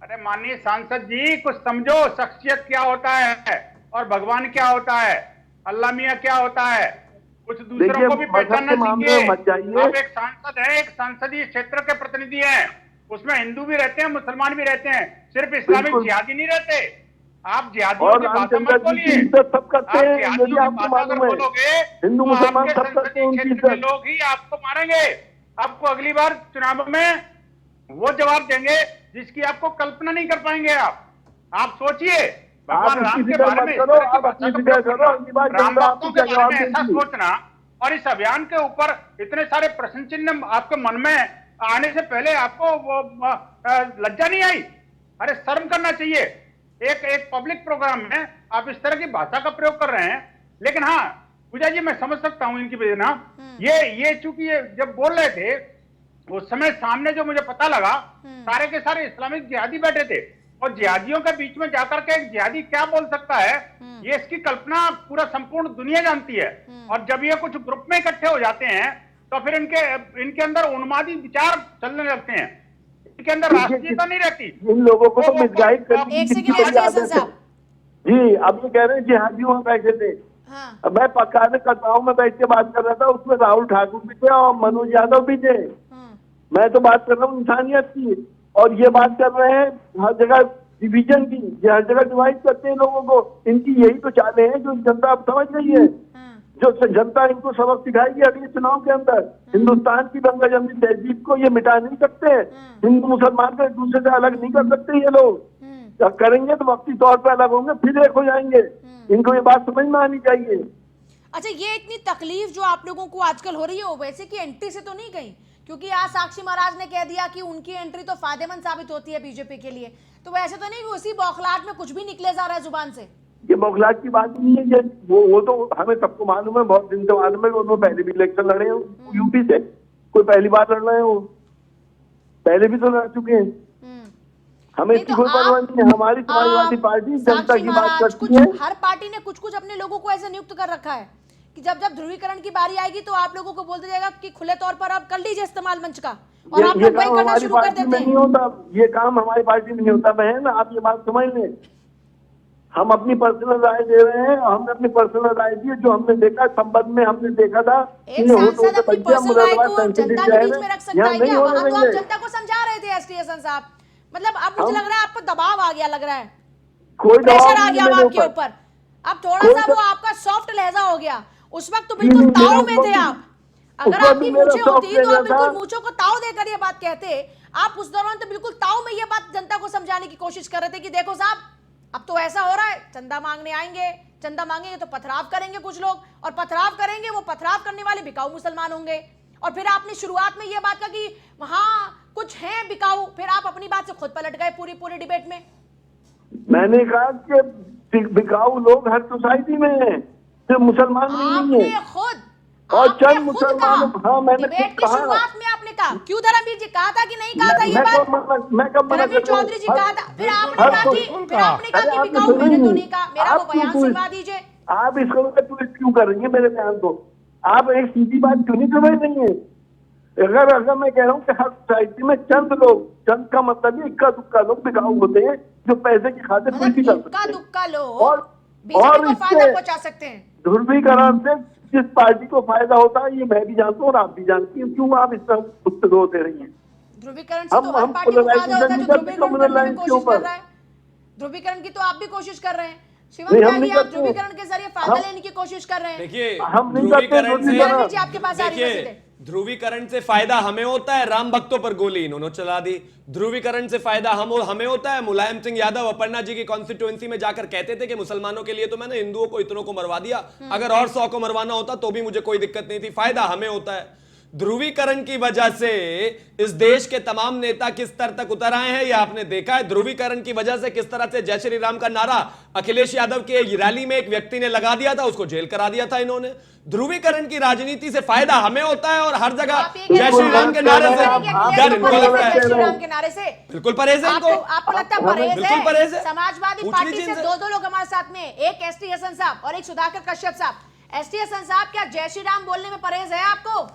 अरे माननीय सांसद जी, कुछ समझो, शख्सियत क्या होता है और भगवान क्या होता है, अल्लाह मियां क्या होता है। कुछ दूसरों देखिए, को भी मजहब पहचानना के मामले सीखिए। में मत जाइए। आप एक सांसद है, एक संसदीय क्षेत्र के प्रतिनिधि हैं, उसमें हिंदू भी रहते हैं, मुसलमान भी रहते हैं, सिर्फ इस्लामिक बिल्कुल। जिहादी नहीं रहते। आप जिहादियों और की भाषा रामचंद्र मत जी की बोलिए। इज्जत सब करते आप हैं, जिहादियों यदि की आपको भाषा अगर मालूम है। बोलोगे हिंदू तो मुसलमान आपके सब करते हैं संसदीय उनकी क्षेत्र के इज्जत। लोग ही आपको मारेंगे। आपको अगली बार चुनाव में वो जवाब देंगे जिसकी आपको कल्पना नहीं कर पाएंगे। आप सोचिए, आप भगवान इसकी राम के फिक्र बारे मत में इस करो, तरह की आप भाषा अपनी का फिक्र प्रयोग करो, करना, अगली बार राम जनता भक्तों आपको के क्या बारे जवाब में ऐसा देगी। सोचना और इस अभियान के ऊपर इतने सारे प्रश्न चिन्ह आपके मन में आने से पहले आपको वो लज्जा नहीं आई? अरे शर्म करना चाहिए। एक पब्लिक प्रोग्राम में आप इस तरह की भाषा का प्रयोग कर रहे हैं। लेकिन हाँ पूजा जी, मैं समझ सकता हूँ इनकी वजह ना। ये चूंकि ये जब बोल रहे थे उस समय सामने जो मुझे पता लगा, सारे के सारे इस्लामिक जिहादी बैठे थे और जिहादियों के बीच में जाकर के एक जिहादी क्या बोल सकता है, ये इसकी कल्पना पूरा संपूर्ण दुनिया जानती है। और जब ये कुछ ग्रुप में इकट्ठे हो जाते हैं तो फिर इनके अंदर उन्मादी विचार चलने लगते हैं, इनके अंदर राष्ट्रीयता नहीं रहती। इन लोगों को तो वो- मिसगाइड करने की एक कितनी सेकंड बड़ी एसटी आदत हसन है। साहब। जी, अब ये कह रहे हैं जिहादी वहां बैठे थे। हाँ, अब मैं पकाने कताओं में बैठ के बात कर रहा था, उसमें राहुल ठाकुर भी थे और मनोज यादव भी थे। मैं तो बात कर रहा हूँ इंसानियत की, और ये बात कर रहे हैं हर जगह डिवीजन की, ये हर जगह डिवाइड करते हैं लोगों को। इनकी यही तो चालें हैं जो जनता अब समझ गई है, जो जनता इनको सबक सिखाएगी अगले चुनाव के अंदर। हिंदुस्तान की गंगा जमनी तहजीब को ये मिटा नहीं सकते, हिंदू मुसलमान को एक दूसरे से अलग नहीं कर सकते ये लोग। जब करेंगे तो वक्ती तौर पर अलग होंगे, फिर एक हो जाएंगे। इनको ये बात समझ में आनी चाहिए। अच्छा, ये इतनी तकलीफ जो आप लोगों को आजकल हो रही है वो वैसे की एंट्री से तो नहीं गई? क्योंकि आज साक्षी महाराज ने कह दिया कि उनकी एंट्री तो फायदेमंद साबित होती है बीजेपी के लिए, तो वैसे तो नहीं कि उसी बौखलाहट में कुछ भी निकले जा रहा है जुबान से? ये बौखलाहट की बात नहीं है, ये वो तो हमें सबको मालूम है, बहुत दिन से मालूम है कि उन्होंने पहले भी इलेक्शन लड़े हैं यूपी से। कोई पहली बार लड़ रहे हैं, वो पहले भी तो लड़ चुके हैं। हमें नहीं इसकी तो कोई परवाह नहीं है। हमारी समाजवादी आप पार्टी जनता साक्षी की बात महाराज, करती कुछ है। हर पार्टी ने कुछ कुछ अपने लोगों को ऐसे नियुक्त कर रखा है कि जब जब ध्रुवीकरण की बारी आएगी तो आप लोगों को बोलते जाएगा कि खुले तौर पर आप कर लीजिए इस्तेमाल मंच का, और आप ये लोग वही काम करना हमारी शुरू कर पार्टी देते में हैं। नहीं होता, ये काम हमारी पार्टी में नहीं होता बहन, आप ये बात समझ लें। हम अपनी पर्सनल राय दे रहे हैं, हमने अपनी पर्सनल राय दी है, जो हमने देखा संबंध में हमने देखा था। एक सांसद अपनी पर्सनल राय को जनता के बीच में रख सकता है क्या? वहां तो आप जनता को समझा रहे थे एसटी हसन साहब। मतलब अब मुझे लग रहा है आपको दबाव आ गया, लग रहा है कोई प्रेशर आ गया अब आपके ऊपर। अब थोड़ा सा वो आपका सॉफ्ट लहजा हो गया। उस वक्त तो बिल्कुल ताव में थे आप। अगर आपकी मूंछें होती तो आप बिल्कुल मूंछों को ताव देकर ये बात कहते। आप उस दौरान तो बिल्कुल ताव में ये बात जनता को समझाने की कोशिश कर रहे थे कि देखो साहब, अब तो ऐसा हो रहा है, चंदा मांगने आएंगे, चंदा मांगेंगे तो पथराव करेंगे कुछ लोग, और पथराव करेंगे, वो पथराव करने वाले बिकाऊ मुसलमान होंगे। और फिर आपने शुरुआत में ये बात कहा कि वहां कुछ है बिकाऊ, फिर आप अपनी बात से खुद पलट गए पूरी डिबेट में। मैंने कहा कि बिकाऊ लोग हर सोसाइटी में हैं, सिर्फ मुसलमान में नहीं है। आपने खुद और आपने चंद खुद मुसलमान, कहा, हाँ मैंने डिबेट खुद की कहा। शुरुआत में आपने कहा, क्यों धर्मवीर जी कहा था कि नहीं कहा था ये बात? मैं कब मना धर्मवीर कर रहा हूं? चौधरी जी कहा था, फिर आपने हर कहा कोई- कि फिर आपने कहा अरे कि आपने बिकाऊ सुना मैंने ही तो नहीं। नहीं कहा। मेरा वो आप बयान क्यों- सुनवा दीजिए। आप इसको ट्विस्ट क्यों कर रही है मेरे बयान को? आप एक सीधी बात क्यों नहीं समझ रही है? अगर मैं कह रहा हूँ कि हर सोसाइटी में चंद लोग, चंद का मतलब ये इक्का दुक्का लोग बिकाऊ होते हैं जो पैसे की खातिर कुछ भी कर मतलब इक्का सकते हैं। दुक्का लोग और बीजेपी को फायदा इससे पहुंचा सकते हैं। ध्रुवीकरण से जिस पार्टी को फायदा होता है ये मैं भी जानता हूँ और आप भी जानती हैं। क्यों आप इस तरह उत्तर होते रही हैं? ध्रुवीकरण से तो हर हम पार्टी को फायदा होता है जो polarization ध्रुवीकरण करने की communal कोशिश ऊपर। कर रहा है। ध्रुवीकरण की तो आप भी कोशिश कर रहे हैं। शिवम नहीं, हम त्यागी, नहीं आप करते। ध्रुवीकरण के जरिए फायदा हम- लेने की कोशिश कर रहे हैं। देखिए हम नहीं करते ध्रुवीकरण से ध्रुवीकरण। जी आपके पास आ रही है देखिए सीधे। ध्रुवीकरण से फायदा हमें होता है, राम भक्तों पर गोली इन्होंने चला दी। ध्रुवीकरण से फायदा हमें होता है। मुलायम सिंह यादव अपर्णा जी की कॉन्स्टिट्यूएंसी में जाकर कहते थे कि मुसलमानों के लिए तो मैंने हिंदुओं को इतनों को मरवा दिया, अगर और 100 को मरवाना होता तो भी मुझे कोई दिक्कत नहीं थी, फायदा हमें होता है। ध्रुवीकरण की वजह से इस देश के तमाम नेता किस स्तर तक उतर आए हैं, यह आपने देखा है। ध्रुवीकरण की वजह से किस तरह से जय श्री राम का नारा अखिलेश यादव के रैली में एक व्यक्ति ने लगा दिया था, उसको जेल करा दिया था इन्होंने। ध्रुवीकरण की राजनीति से फायदा हमें होता है और हर जगह जय श्री राम के नारे से डर इनको लगता है। जय श्री राम के नारे से बिल्कुल परहेज है इनको। आपको लगता है परहेज बिल्कुल परहेज है। समाजवादी पार्टी से दो लोग हमारे साथ में, एक एसटी हसन साहब और एक सुधाकर कश्यप साहब। एसटी हसन साहब, क्या जय श्री राम बोलने में परहेज है आपको?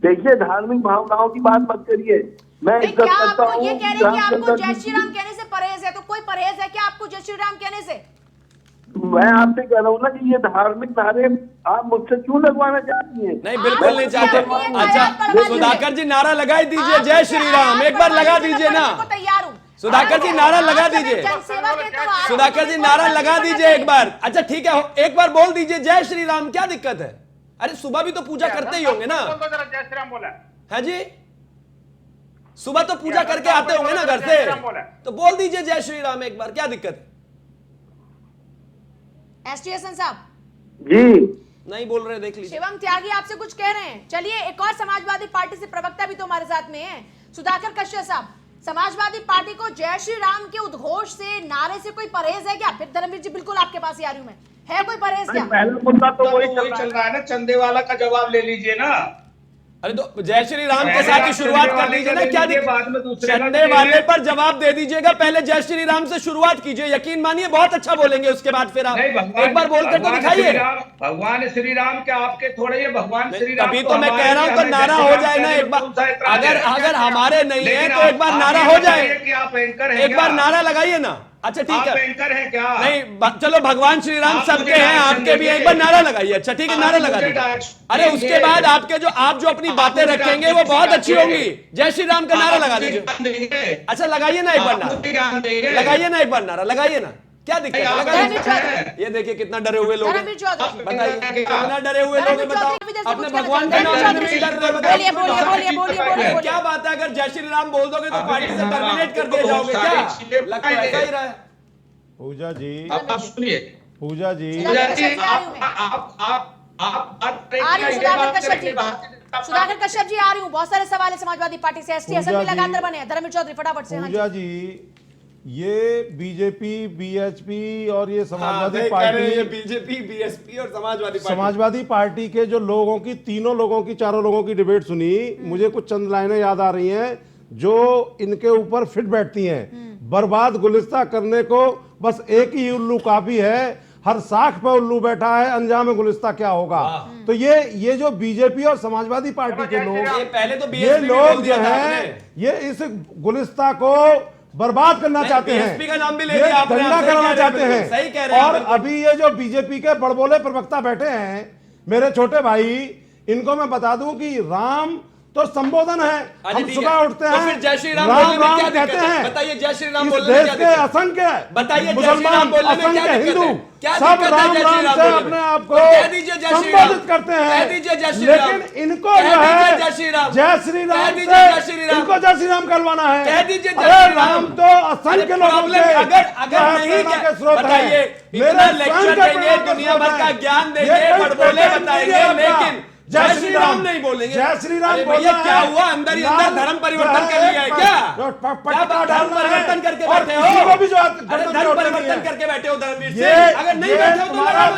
देखिए, धार्मिक भावनाओं की बात मत करिए। मैं इज्जत क्या करता आपको हूँ ये कह रहे हैं कि आपको जय श्री राम कहने से परहेज है, तो कोई परहेज है क्या आपको जय श्री राम कहने से? मैं आपसे कह रहा हूँ ना कि ये धार्मिक नारे आप मुझसे क्यों लगवाना चाहती हैं? नहीं, बिल्कुल नहीं चाहते। अच्छा, सुधाकर जी नारा लगाई दीजिए जय श्री राम, एक बार लगा दीजिए ना। तैयार हूँ सुधाकर जी नारा लगा दीजिए। सुधाकर जी नारा लगा दीजिए एक बार। अच्छा ठीक है, एक बार बोल दीजिए जय श्री राम, क्या दिक्कत है? अरे सुबह भी तो पूजा करते ही होंगे ना। जय श्री राम बोला है जी, सुबह तो पूजा करके आते होंगे ना घर से, तो बोल दीजिए जय श्री राम एक बार, क्या दिक्कत है? एसटी हसन साहब जी नहीं बोल रहे, देख लीजिए। शिवम त्यागी आपसे कुछ कह रहे हैं। चलिए, एक और समाजवादी पार्टी से प्रवक्ता भी तो हमारे साथ में है, सुधाकर कश्यप साहब। समाजवादी पार्टी को जय श्री राम के उद्घोष से, नारे से कोई परहेज है क्या? फिर धर्मवीर जी बिल्कुल आपके पास ही आ रही हूं मैं, है कोई परहेज क्या? पहला मुद्दा तो वही चल रहा है ना, चंदे वाला का जवाब ले लीजिए ना। अरे तो जय श्री राम के साथ ही शुरुआत कर लीजिए ना, क्या बाद में दूसरे चंदे वाले पर जवाब दे दीजिएगा, पहले जय श्री राम से शुरुआत कीजिए, यकीन मानिए बहुत अच्छा बोलेंगे, उसके बाद फिर आप एक बार बोलकर तो दिखाइए। भगवान श्री राम के आपके थोड़े ये भगवान श्री राम, तभी तो मैं कह रहा हूं तो नारा हो जाए ना एक बार। अगर हमारे नहीं है तो एक बार नारा हो जाए, एक बार नारा लगाइए ना। अच्छा ठीक है, एंकर है क्या? नहीं चलो, भगवान श्री राम सबके हैं, आपके भी, एक बार नारा लगाइए। अच्छा ठीक है, नारा लगा दीजिए। अरे उसके बाद आपके आप जो अपनी बातें रखेंगे वो बहुत अच्छी होंगी। जय श्री राम का नारा लगा दीजिए। अच्छा लगाइए ना एक बार नारा, लगाइए ना एक बार नारा, लगाइए ना, क्या दिक्कत है? लगाइए। ये देखिए कितना डरे हुए लोग, बताइए कितना डरे हुए लोग, बताओ अपने भगवान का नाम नहीं डर रहे, बताइए क्या बात है? अगर जय श्री राम बोल दोगे तो पार्टी से टर्मिनेट कर दिए जाओगे क्या? लगता है ऐसा ही रहा है। पूजा जी, आप सुनिए, पूजा जी, सुधाकर कश्यप जी आ रही हूँ। बहुत सारे सवाल है समाजवादी पार्टी से, एसटी हसन भी लगातार बने हैं। धर्मवीर चौधरी फटाफट से। पूजा जी, ये बीजेपी, बीएचपी और ये समाजवादी पार्टी, बीजेपी, बीएसपी और समाजवादी पार्टी के जो लोगों की, तीनों लोगों की, चारों लोगों की डिबेट सुनी, मुझे कुछ चंद लाइनें याद आ रही हैं जो इनके ऊपर फिट बैठती हैं। बर्बाद गुलिस्ता करने को बस एक ही उल्लू काफी है, हर साख पे उल्लू बैठा है, अंजाम गुलिस्ता क्या होगा। तो ये जो बीजेपी और समाजवादी पार्टी के लोग, पहले तो ये लोग जो हैं, ये इस गुलिस्ता को बर्बाद करना चाहते हैं, का नाम भी ले ये लिया आपने, दंगा कराना चाहते हैं। सही कह रहे हैं। और अभी ये जो बीजेपी के बड़बोले प्रवक्ता बैठे हैं, मेरे छोटे भाई, इनको मैं बता दूं कि राम तो संबोधन है, हम सुबह उठते हैं, फिर जय श्री राम राम कहते हैं। बताइए जय श्री राम इस बोलने देश के असंख्य मुसलमान, असंख्य हिंदू सब राम राम से अपने आप को संबोधित करते हैं, लेकिन इनको जो है जय श्री राम से, इनको जय श्री राम कहलवाना है। अरे राम तो असंख्य लोगों के अगर नहीं स्रोत है। मेरा लेक्चर देंगे, दुनिया भर का ज्ञान देंगे, बड़बोले बताएंगे, लेकिन जय श्री राम नहीं बोलेंगे। जय श्री राम बोलिए, क्या हुआ? अंदर ही अंदर धर्म परिवर्तन कर लिया है क्या? धर्म परिवर्तन करके बैठे हो? धर्म परिवर्तन करके बैठे हो धर्मवीर सिंह? अगर नहीं बैठे हो तो लगा दो।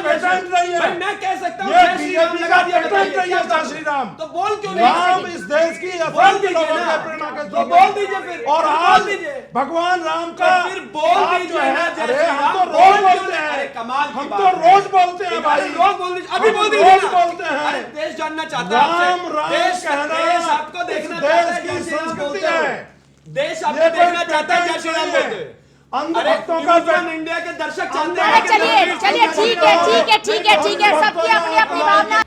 मैं कह सकता हूँ जय श्री राम लगा दिया, जय श्री राम तो बोल क्यों नहीं? राम इस देश की असंख्य लोगों के प्रेरणा के तो बोल दीजिए फिर, और आज भगवान राम का फिर बोल दीजिए ना जय श्री राम। हम तो रोज बोलते हैं, कमाल, हम तो रोज बोलते हैं भाई, रोज बोल दीजिए, अभी बोल दीजिए, रोज बोलते हैं। देश जानना चाहता है राम राम कहना देश आपको देखना देश की संस्कृति है, देश आपको देखना चाहता है जय श्री राम बोलते। अंधभक्तों का इंडिया के दर्शक चाहते हैं। चलिए चलिए, ठीक है, सबकी अपनी अपनी भावना।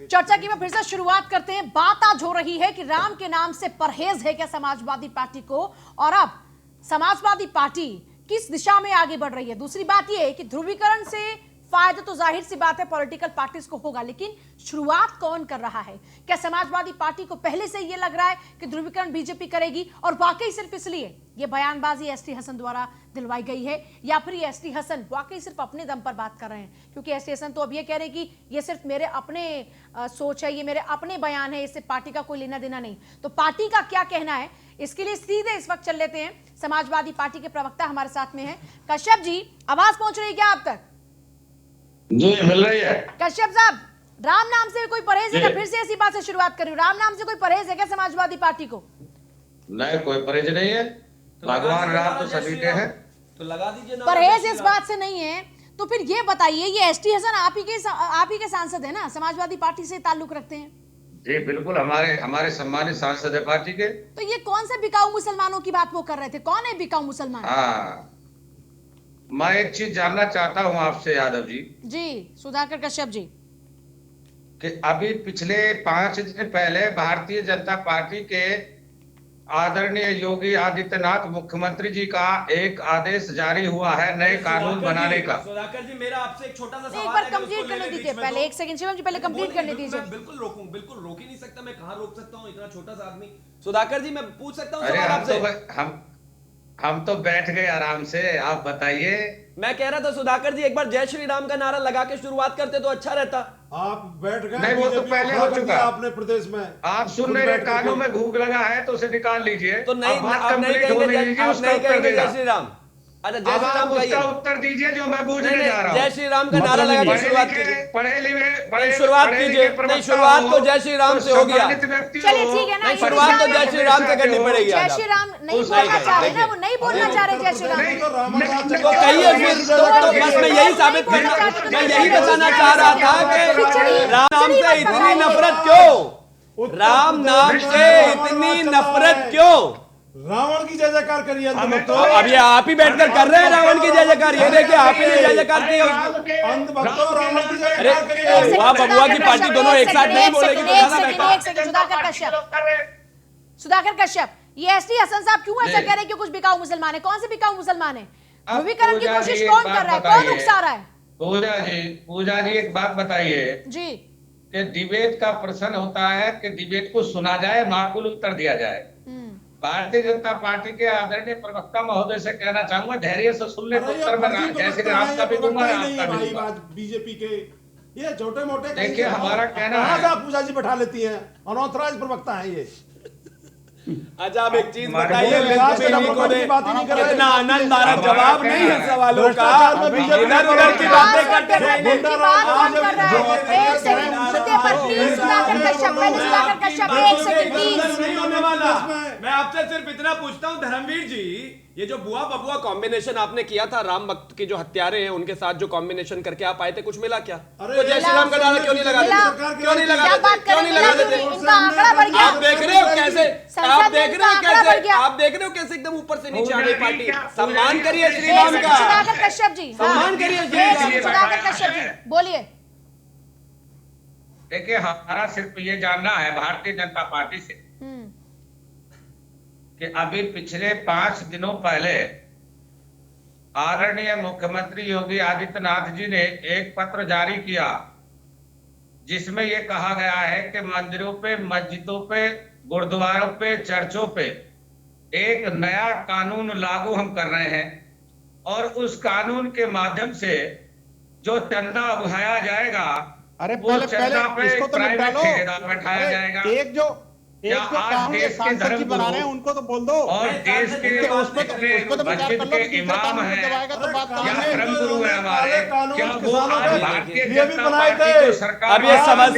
चर्चा की मैं फिर से शुरुआत करते हैं। बात आज हो रही है कि राम के नाम से परहेज है क्या समाजवादी पार्टी को, और अब समाजवादी पार्टी किस दिशा में आगे बढ़ रही है। दूसरी बात यह है कि ध्रुवीकरण से फायदा तो जाहिर सी बात है पॉलिटिकल पार्टीज को होगा, लेकिन शुरुआत कौन कर रहा है? क्या समाजवादी पार्टी को पहले से ये लग रहा है कि ध्रुवीकरण बीजेपी करेगी और वाकई सिर्फ इसलिए ये बयानबाजी एसटी हसन द्वारा दिलवाई गई है, या फिर ये एसटी हसन वाकई सिर्फ अपने दम पर बात कर रहे हैं? क्योंकि एसटी हसन तो अब ये कह रहे हैं कि ये सिर्फ मेरे अपने सोच है, ये मेरे अपने बयान है, इससे पार्टी का कोई लेना देना नहीं। तो पार्टी का क्या कहना है, इसके लिए सीधे इस वक्त चल लेते हैं। समाजवादी पार्टी के प्रवक्ता हमारे साथ में हैं। कश्यप जी, आवाज पहुंच रही है क्या आप तक? जी मिल रही है। कश्यप साहब, राम नाम से कोई परहेज है क्या? फिर से ऐसी बात से शुरुआत कर रही हूं, राम नाम से कोई परहेज है क्या समाजवादी पार्टी को? नहीं, कोई परहेज नहीं है। भगवान राम तो सभी के हैं, तो लगा दीजिए ना। परहेज इस बात से नहीं है तो फिर ये बताइए, ये एसटी हसन आप ही के सांसद है ना, समाजवादी पार्टी से ताल्लुक रखते हैं? जी बिल्कुल, हमारे सम्मानित सांसद है पार्टी के। तो ये कौन से बिकाऊ मुसलमानों की बात वो कर रहे थे? कौन है बिकाऊ मुसलमान? हाँ, मैं एक चीज जानना चाहता हूँ आपसे यादव जी। जी सुधाकर कश्यप जी, कि अभी पिछले 5 दिन पहले भारतीय जनता पार्टी के आदरणीय योगी आदित्यनाथ मुख्यमंत्री जी का एक आदेश जारी हुआ है नए कानून बनाने का। सुधाकर जी, मेरा आपसे एक छोटा सा सवाल एक बार है, कंप्लीट करने दीजिए पहले, एक सेकंड शिवम जी, पहले कंप्लीट करने दीजिए। मैं बिल्कुल रोकूं, बिल्कुल रोक ही नहीं सकता, मैं कहां रोक सकता हूं, इतना छोटा सा आदमी। सुधाकर जी, मैं पूछ सकता हूं अरे सवाल आपसे? हम तो बैठ गए आराम से, आप बताइए। मैं कह रहा था सुधाकर जी, एक बार जय श्री राम का नारा लगा के शुरुआत करते तो अच्छा रहता। आप बैठ गए, नहीं, वो तो पहले हो चुका आपने प्रदेश में। आप सुन रहे हैं, कानों में भूख लगा है तो उसे निकाल लीजिए। तो नहीं, अब बात आप नहीं कंप्लीट होने कहेंगे दीजिए, आप उसका नहीं उत्तर कहेंगे देगा। जय श्री राम? अच्छा, जय अब श्री आप राम उसका कहिए। उत्तर दीजिए जो मैं पूछने नहीं, जा रहा जय हूँ। श्री राम का नारा लगा के शुरुआत कीजिए। शुरुआत कीजिए। नहीं, शुरुआत तो जय श्री राम से हो गया। चलिए ठीक है ना, नहीं, शुरुआत तो जय श्री राम से करनी पड़ेगी। जय श्री राम नहीं बोलना चाह रहे ना, वो नहीं बोलना चाह रहे जय श्री राम। तो कहिए फिर, तो बस मैं यही साबित करना, मैं यही बताना चाह रहा था कि राम नाम से इतनी नफरत क्यों? राम नाम से इतनी नफरत क्यों? रावण की जय जयकार करिए अंत भक्तों। अब ये आप ही बैठकर कर रहे हैं रावण की जय जयकार। ये देखिए, आप ही ने जय जयकार की है। अंत भक्तों, रावण की जय अरे जयकार करिए। वाह, बबुआ की पार्टी दोनों एक साथ नहीं बोलेगी तो ज्यादा बेहतर। एक सेकंड सुधाकर कश्यप, ये एसटी हसन साहब क्यों ऐसा कह रहे हैं कि कुछ बिकाऊ मुसलमान है? कौन से बिकाऊ मुसलमान है? ध्रुवीकरण की कोशिश कौन कर रहा है? कौन उकसा रहा है? पूजा जी एक बात बताइए जी, कि डिबेट का प्रश्न होता है कि डिबेट को सुना जाए, माकूल उत्तर दिया जाए। भारतीय जनता पार्टी के आदरणीय प्रवक्ता महोदय से कहना चाहूंगा, धैर्य से सुन ले, उत्तर में जैसे राम का भी दूंगा, आपका भी दूंगा। बीजेपी के ये छोटे मोटे, देखिए हमारा कहना है, पूजा जी बैठा लेती हैं, अनऑथराइज्ड प्रवक्ता है ये। अच्छा, आप एक चीज बताइए, इतना इतना आनंददायक जवाब नहीं है सवालों का, इधर उधर की बातें करते रहेंगे। एक सेकंड मुद्दे पर प्लीज सुधाकर कश्यप, पहले सुधाकर कश्यप, एक सेकंड प्लीज। नहीं होने वाला। मैं आपसे सिर्फ इतना पूछता हूं धर्मवीर जी, ये जो बुआ बबुआ कॉम्बिनेशन आपने किया था, राम भक्त के जो हत्यारे हैं उनके साथ जो कॉम्बिनेशन करके आप आए थे, कुछ मिला क्या? तो जय श्री राम का नारा क्यों नहीं लगा देते? क्यों नहीं लगा देते? क्यों नहीं लगा देते? इनका आंकड़ा बढ़ गया। आप देख रहे हो कैसे, आप देख रहे हो कैसे, आप देख रहे हो कैसे एकदम ऊपर से नीचे आ रही पार्टी। सम्मान करिए श्री राम का। सुधाकर कश्यप जी, सम्मान करिए श्री राम का। सुधाकर कश्यप जी बोलिए। देखिए हमारा सिर्फ ये जानना है भारतीय जनता पार्टी से कि अभी पिछले 5 दिनों पहले आदरणीय मुख्यमंत्री योगी आदित्यनाथ जी ने एक पत्र जारी किया जिसमें यह कहा गया है कि मंदिरों पे, मस्जिदों पे, गुरुद्वारों पे, चर्चों पे एक नया कानून लागू हम कर रहे हैं और उस कानून के माध्यम से जो चंदा उठाया जाएगा, अरे वो चंदा पे प्राइवेट ठेकेदार बैठाया जाएगा। एक जो काम ये सांसद जी बना रहे हैं उनको तो बोल दो, और देश के मस्जिद के इमाम हैं या धर्म गुरु है हमारे, क्या वो आज भारतीय जनता पार्टी को सरकार? अब ये सवाल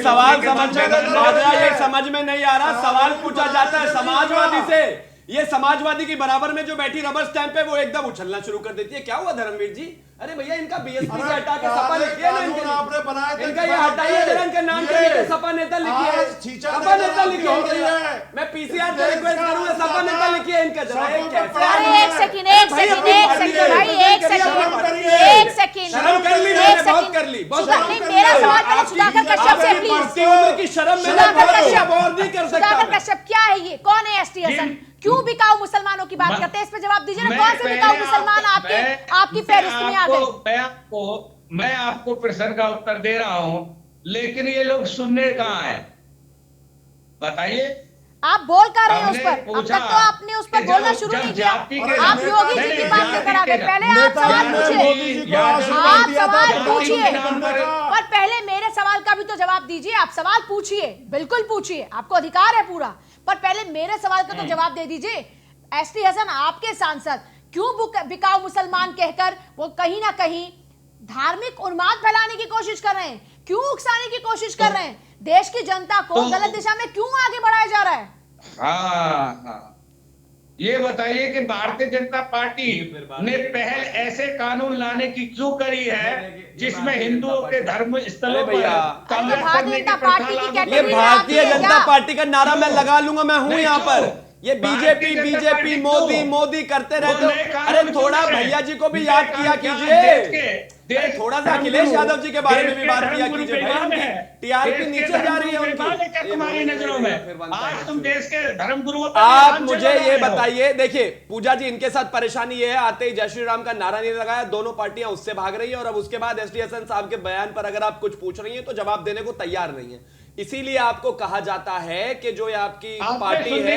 समझ में नहीं आ रहा। सवाल पूछा जाता है समाजवादी से, ये समाजवादी की बराबर में जो बैठी रबर स्टैंप है वो एकदम उछलना शुरू कर देती है। क्या हुआ धर्मवीर जी? अरे भैया, इनका बीएसपी से हटा के सपा लिखिए ना, इनका ये हटाइए जरा, इनका नाम करिए, सपा नेता लिखिए, सपा नेता लिखिए। मैं पीसीआर से रिक्वेस्ट करूंगा, सपा नेता लिखिए इनका जरा। अरे एक सेकंड भाई, एक सेकंड शर्म कर ली मैंने, बहुत कर ली। नहीं, मेरा सवाल पहले सुधाकर कश्यप से प्लीज। उम्र की शर्म सुधाकर कश्यप, क्या है ये? कौन है एसटी हसन? क्यों बिकाऊ मुसलमानों की बात करते हैं? इस पे जवाब दीजिए ना, कौन से बिकाऊ मुसलमान आपकी फहरिस्त में आ गए? मैं आपको प्रश्न का उत्तर दे रहा हूं, लेकिन ये लोग सुनने कहाँ है? बताइए। आप बोल कर रहे हैं उस हमने पर, अब पूछा तक तो आपने उस पर कि बोलना जब- शुरू जब नहीं किया। जाति के आप नाम- योगी जी नहीं, की नहीं, बात लेकर आ गए। जाति पहले के आप नाम- सवाल मोदी पूछिए, जी को आप आशीर्वाद दिया था, सवाल जाति के पूछिए, नाम पर- पर पहले मेरे सवाल का भी तो जवाब दीजिए। आप सवाल पूछिए, बिल्कुल पूछिए, आपको अधिकार है पूरा, पर पहले मेरे सवाल का तो जवाब दे दीजिए। एसटी हसन आपके सांसद क्यों बिकाऊ मुसलमान कहकर वो कहीं ना कहीं धार्मिक उन्माद फैलाने की कोशिश कर रहे हैं, क्यों उकसाने की कोशिश कर रहे हैं? देश की जनता को गलत दिशा में क्यों आगे बढ़ाया जा रहा है? हाँ, ये बताइए कि भारतीय जनता पार्टी ने पहल ऐसे कानून लाने की क्यों करी है जिसमें हिंदुओं के धर्म स्थलों पर कब्जा करने की प्रथा लागू ये करी है? भारतीय जनता पार्टी का नारा मैं लगा लूंगा, मैं हूं यहाँ पर। ये बीजेपी बीजेपी मोदी मोदी करते रहते हो। अरे थोड़ा भैया जी को भी याद किया कीजिए, थोड़ा सा अखिलेश यादव जी के बारे में भी बात किया कीजिए भाई। टीआरपी नीचे जा रही है उनकी तुम्हारी नजरों में। आज तुम देश के धर्म गुरुओं आप मुझे ये बताइए, देखिए पूजा जी, इनके साथ परेशानी ये है, आते ही जय श्री राम का नारा नहीं लगाया, दोनों पार्टियां उससे भाग रही है, और अब उसके बाद एसटी हसन साहब के बयान पर अगर आप कुछ पूछ रही हैं तो जवाब देने को तैयार नहीं है। इसीलिए आपको कहा जाता है कि जो ये आपकी पार्टी है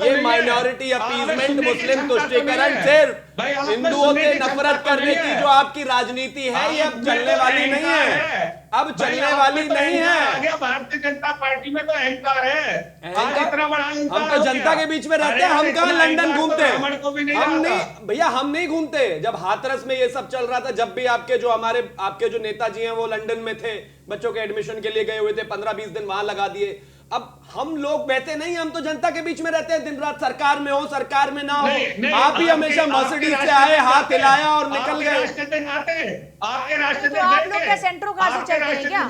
ये माइनॉरिटी अपीजमेंट, मुस्लिम तुष्टीकरण, सिर्फ हिंदुओं से नफरत करने की जो आपकी राजनीति है ये अब चलने वाली नहीं है, अब चलने वाली नहीं है। भारतीय जनता पार्टी में तो अहंकार है, इतना बड़ा हम तो जनता के बीच में रहते हैं, हम कहाँ लंदन घूमते हैं? हम नहीं भैया, हम नहीं घूमते। जब हाथरस में ये सब चल रहा था, जब भी आपके जो नेताजी हैं वो लंदन में थे, बच्चों के एडमिशन के लिए गए हुए थे, 15-20 दिन वहां लगा दिए। अब हम लोग वैसे नहीं, हम तो जनता के बीच में रहते हैं, दिन रात सरकार में हो सरकार में ना हो। आप ही हमेशा मर्सिडीज से आए, हाथ हिलाया और निकल गए। आपके रास्ते तो आप लोग क्या सेंट्रो कार से चलते हैं क्या?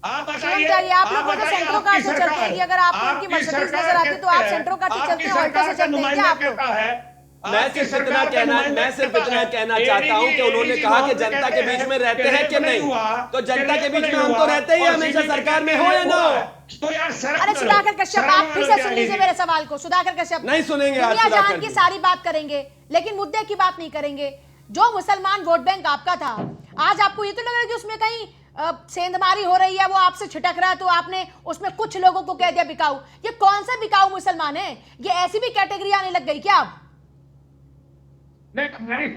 आप आप लोग तो सेंट्रो कार से चलते हैं कि अगर आपको उनकी मर्सिडीज नजर आती है तो आप सेंट्रो कार से चलते हैं, ऑल्टो से चलते हैं क्या आप लोग? मैं सिर्फ इतना कहना चाहता हूं कि उन्होंने कहा कि जनता के बीच में रहते हैं कि नहीं, तो जनता के बीच में हम तो रहते ही, हमेशा सरकार में हो या ना हो। अरे सुधाकर कश्यप, आप फिर से सुन लीजिए मेरे सवाल को। सुधाकर कश्यप नहीं सुनेंगे आज दुनिया सुधाकर जान की जी। सारी बात करेंगे लेकिन मुद्दे की बात नहीं करेंगे। जो मुसलमान वोट बैंक आपका था, आज आपको ये तो लग रहा है कि उसमें कहीं सेंधमारी हो रही है, वो आपसे छिटक रहा है, तो आपने उसमें कुछ लोगों को कह दिया बिकाऊ। ये कौन सा बिकाऊ मुसलमान है? ये ऐसी भी कैटेगरी आने लग गई क्या अब? नहीं,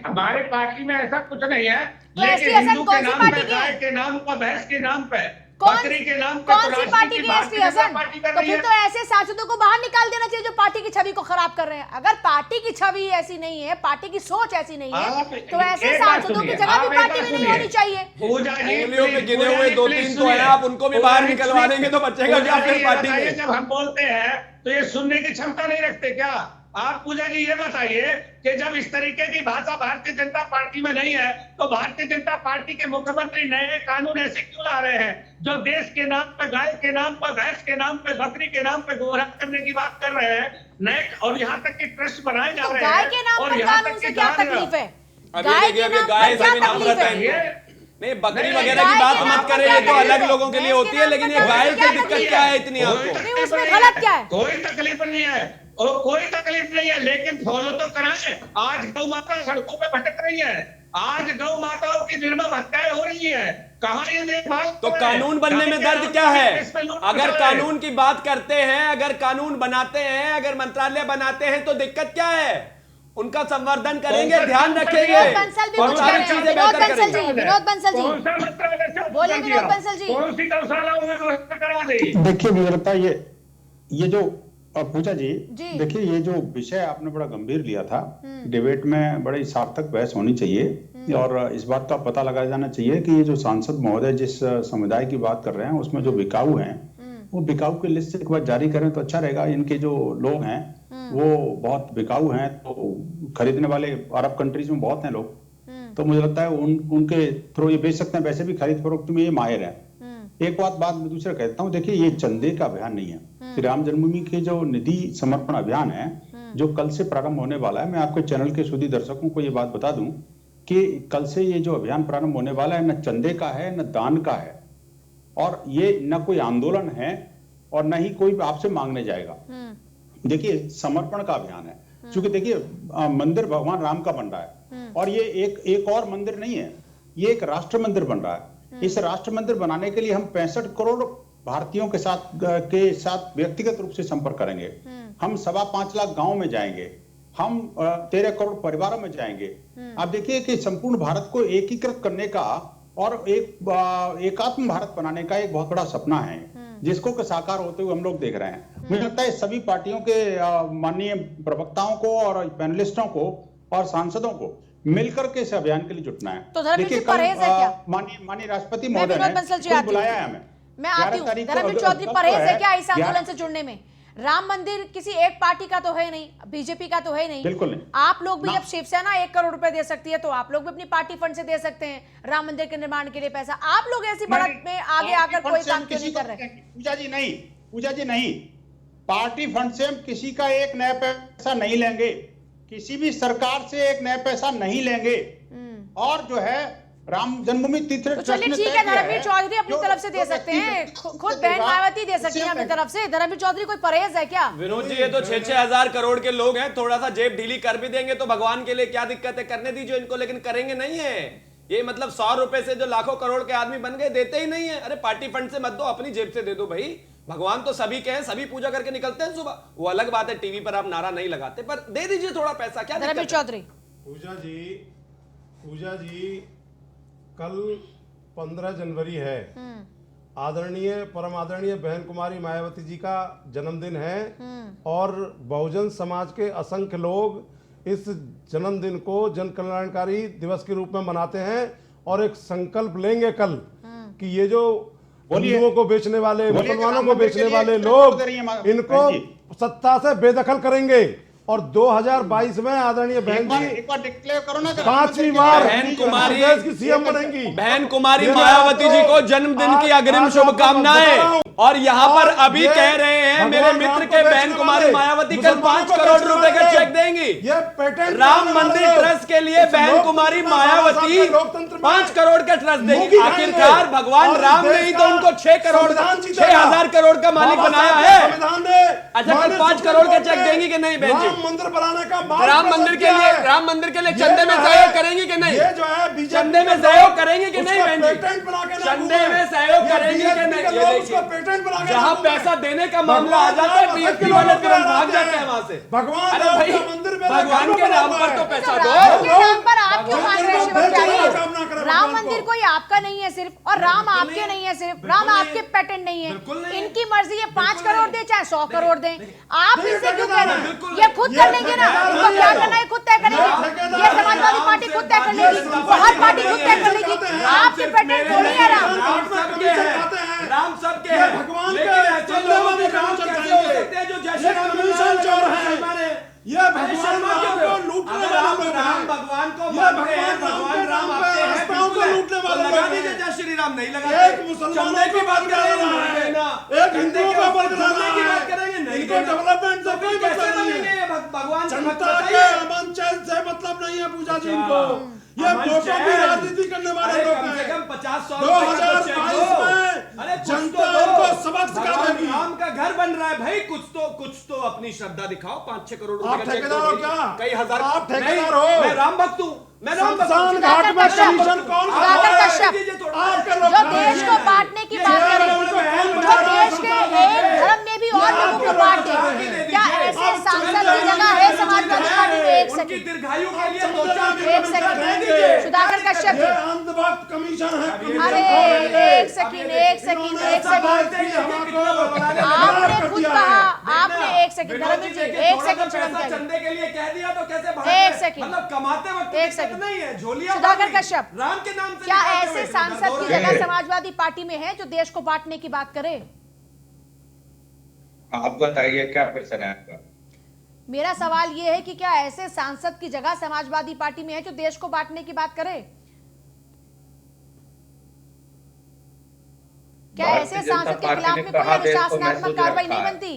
हमारे पार्टी में ऐसा कुछ नहीं है, तो लेकिन ST हिंदू के कौन सी नाम पार्टी पे, की है? गाय के नाम पर, भैंस के नाम पे, कौन बकरी के नाम पे कौन सी पार्टी की भारतीय एसटी जनता हसन? पार्टी कर तो रही फिर है। तो ऐसे सांसदों को बाहर निकाल देना चाहिए जो पार्टी की छवि को खराब कर रहे हैं। अगर पार्टी की छवि ऐसी नहीं है, पार्टी की सोच ऐसी नहीं है, तो ऐसे सांसदों की जगह भी पार्टी में नहीं होनी चाहिए। उंगलियों पे गिने हुए 2-3 तो है, आप उनको भी बाहर निकलवा देंगे तो बचेगा क्या फिर पार्टी में? जब हम बोलते हैं तो ये सुनने की क्षमता नहीं रखते क्या? आप पूजा जी ये बताइए कि जब इस तरीके की भाषा भारतीय जनता पार्टी में नहीं है तो भारतीय जनता पार्टी के मुख्यमंत्री नए कानून ऐसे क्यों ला रहे हैं जो देश के नाम पर, गाय के नाम पर, भैंस के नाम पर, बकरी के नाम पर गोहरा करने की बात कर रहे हैं नए, और यहाँ तक कि ट्रस्ट बनाए जा तो रहे हैं। गाय के नाम और पर यहाँ कानून तक से कि क्या गाय- तकलीफ है? अभी गाय देखिए, के अभी नाम गाय पर से भी क्या नफरत तकलीफ है है? इनको। नहीं, बकरी नहीं, वगैरह की गाय बात के मत नाम पर करें, क्या ये तो तकलीफ अलग है? लोगों के लिए भैंस होती के है, नाम लेकिन पर ये क्या गाय से तकलीफ दिक्कत है? क्या है इतनी आपको? नहीं, उसमें गलत क्या है? कोई तकलीफ नहीं है, और कोई तकलीफ नहीं है, लेकिन फॉलो तो कराएं। आज गौ माता सड़कों पे भटक रही है, आज गौ माताओं की निर्मम हत्याएं हो रही है, कहाँ ये देखभाल? तो कानून बनने में दर्द क्या है? अगर कानून की बात करते हैं, अगर कानून बनाते हैं, अगर मंत्रालय बनाते हैं तो दिक्कत क्या है? उनका संवर्धन करेंगे, ध्यान रखेंगे विनोद बंसल भी और कुछ सारी कह रहे हैं। चीजें विनोद बेहतर बंसल जी, करेंगे। विनोद बंसल जी, कौन सा मंत्रालय से बोलिए बंद विनोद किया? बंसल जी। कौन सी गौशाला में व्यवस्था करा दी? देखिए विनोदता, ये जो पूजा जी, जी। देखिए ये जो विषय आपने बड़ा गंभीर लिया था, डिबेट में बड़ी सार्थक बहस होनी चाहिए और इस बात का पता लगाया जाना चाहिए कि ये जो सांसद महोदय जिस समुदाय की बात कर रहे हैं उसमें जो बिकाऊ हैं वो बिकाऊ की लिस्ट एक बार जारी करें तो अच्छा रहेगा। इनके जो लोग हैं वो बहुत बिकाऊ हैं, तो खरीदने वाले अरब कंट्रीज में बहुत हैं लोग, तो मुझे लगता है उनके थ्रू ये बेच सकते हैं, वैसे भी खरीद फरोख्त में ये माहिर है। एक बात मैं दूसरा कहता हूँ, देखिए ये चंदे का अभियान नहीं है, श्री राम जन्मभूमि के जो निधि समर्पण अभियान है जो कल से प्रारंभ होने वाला है, मैं आपके चैनल के सुधी दर्शकों को ये बात बता दूं कि कल से ये जो अभियान प्रारंभ होने वाला है न चंदे का है न दान का है, और ये न कोई आंदोलन है और न ही कोई आपसे मांगने जाएगा। देखिए समर्पण का अभियान है, क्योंकि देखिए मंदिर भगवान राम का बन रहा है और ये एक और मंदिर नहीं है, ये एक राष्ट्र मंदिर बन रहा है। इस राष्ट्र मंदिर बनाने के लिए हम 65 करोड़ भारतीयों के साथ व्यक्तिगत रूप से संपर्क करेंगे। हम 5.25 लाख गांव में जाएंगे, हम 13 करोड़ परिवारों में जाएंगे। आप देखिए कि संपूर्ण भारत को एकीकृत करने का और एकात्म भारत बनाने का एक बहुत बड़ा सपना है, जिसको के साकार होते हुए हम लोग देख रहे हैं। मुझे लगता है सभी पार्टियों के माननीय प्रवक्ताओं को और पैनलिस्टों को और सांसदों को मिलकर के इस अभियान के लिए जुटना है। तो धर्मवीर जी परहेज है क्या? माननीय राष्ट्रपति महोदय ने बुलाया है हमें। मैं आती हूँ। धर्मवीर चौधरी, परहेज है क्या इस आंदोलन से जुड़ने में? राम मंदिर किसी एक पार्टी का तो है नहीं, बीजेपी का तो है नहीं। बिल्कुल नहीं। आप लोग भी, जब शिवसेना 1 करोड़ रुपए दे सकती है तो आप लोग भी अपनी पार्टी फंड से दे सकते हैं राम मंदिर के निर्माण के लिए पैसा। आप लोग ऐसी बढ़त में आगे आकर कोई काम क्यों नहीं कर रहे? पूजा जी नहीं, पार्टी फंड से हम किसी का एक नया पैसा नहीं लेंगे, किसी भी सरकार से एक नया पैसा नहीं लेंगे। और जो है राम जन्मभूमि तीर्थ तो चलिए ठीक है, धर्मवीर चौधरी अपनी तरफ से दे सकते हैं, खुद बहन मायावती दे सकती है अपनी तरफ से। धर्मवीर चौधरी कोई परहेज है क्या? विनोद जी, ये तो 6-6 हजार करोड़ के लोग हैं, थोड़ा सा जेब ढीली कर भी देंगे तो भगवान के लिए क्या दिक्कत है, करने दीजिए इनको, लेकिन करेंगे नहीं है। ये मतलब 100 रुपए से जो लाखों करोड़ के आदमी बन गए, देते ही नहीं है। अरे पार्टी फंड से मत दो, अपनी जेब से दे दो भाई। भगवान तो सभी के हैं, सभी पूजा करके निकलते हैं सुबह। वो अलग बात है, टीवी पर आप नारा नहीं लगाते, पर दे दीजिए थोड़ा पैसा, क्या धर्मवीर चौधरी। पूजा जी कल 15 जनवरी है, आदरणीय परम आदरणीय बहन कुमारी मायावती जी का जन्मदिन है और बहुजन समाज के असंख्य लोग इस जन्मदिन को जन कल्याणकारी दिवस के रूप में मनाते हैं और एक संकल्प लेंगे कल कि ये जो हिंदुओं को बेचने वाले, मुसलमानों को बेचने वाले लोग, इनको सत्ता से बेदखल करेंगे। और 2022 में आदरणीय बहन जी एक बार डिक्लेयर करो ना, 5वीं बार बहन कुमारी देश की सीएम बनेंगी। बहन कुमारी मायावती जी को जन्मदिन की अग्रिम शुभकामनाएं। और यहाँ पर अभी कह रहे हैं मेरे मित्र के बहन कुमारी मायावती कल 5 करोड़ रुपए का चेक देंगी राम मंदिर ट्रस्ट के लिए। बहन कुमारी मायावती 5 करोड़ का ट्रस्ट देंगी। आखिरकार भगवान राम ने ही तो उनको 6,000 करोड़ का मालिक बनाया है। अच्छा, कल 5 करोड़ का चेक देंगी कि नहीं बहन जी? मंदिर बनाने का राम मंदिर के लिए चंदे में सहयोग करेंगी कि नहीं? चंदे में सहयोग करेंगी कि नहीं बहन जी? चंदे में सहयोग करेंगी कि नहीं? ये देखिए, जहाँ पैसा देने का मामला आ जाता है टीएमसी वाले तुरंत भाग जाते हैं वहां से। भगवान अरे भाई, भगवान के नाम पर तो पैसा दो। राम के नाम पर आप क्यों मांग रहे हैं शिवाचार्य? राम मंदिर कोई आपका नहीं है सिर्फ, और राम आपके नहीं है सिर्फ, राम आपके पेटेंट नहीं है। इनकी मर्जी है 5 करोड़ दे चाहे 100 करोड़ दे, आप इसे क्यों कह रहे हैं? ये खुद कर लेंगे ना, उनको क्या करना है खुद तय करेंगे। ये समाजवादी पार्टी खुद तय कर लेगी, बहुत पार्टी खुद तय कर लेगी। आपके पेटेंट थोड़ी है राम। राम सबके हैं, भगवान लेकिन ऐसे लोगों के नाम कैसे हो सकते हैं जो जय श्री राम ये भगवान को लूटने वाले राम भगवान को मानते हैं, भगवान राम आपके हैं, को लूटने वाले लगा दीजिए जय श्री राम नहीं लगा। एक मुसलमानों की बात करेंगे, एक हिंदुओं का बात करेंगे, नहीं तो डेवलपमेंट से कोई कैसे बनेंगे? भगवान जनता के अमन चैन से मतलब नहीं है पूजा जी को। ये वोटों की राजनीति करने वाले लोग हैं। 2022 में जनता इनको सबक सिखा देगी। राम का घर बन रहा है भाई, कुछ तो अपनी श्रद्धा दिखाओ। 5-6 करोड़ रुपए आप ठेकेदार हो क्या? कई हजार। आप ठेकेदार हो? मैं राम भक्त हूँ। शमशान घाट में कमीशन कौन जो देश को बांटने की बात करे, जो देश के एक धर्म में भी और लोगों को बांटे, क्या ऐसे सांसद की जगह है समाजवादी पार्टी में? एक सेकंड, दीर्घायु के लिए 1 सेकंड, सुधाकर कश्यप जी, अंधभक्त कमीशन है। अरे एक सेकंड, आपने खुद कहा, आपने 1 सेकंड, धर्मवीर जी 1 सेकंड चंदे के लिए कह दिया तो कैसे? 1 सेकंड, मतलब कमाते वक्त 1 सेकंड नहीं है, झोलियां सुधाकर कश्यप, राम के नाम से क्या ऐसे सांसद की जगह समाजवादी पार्टी में है जो देश को बांटने की बात करे? आप बताइए क्या प्रश्न है आपका? मेरा सवाल यह है कि क्या ऐसे सांसद की जगह समाजवादी पार्टी में है जो देश को बांटने की बात करे? क्या ऐसे सांसद के खिलाफ में कोई अनुशासनात्मक कार्रवाई नहीं बनती?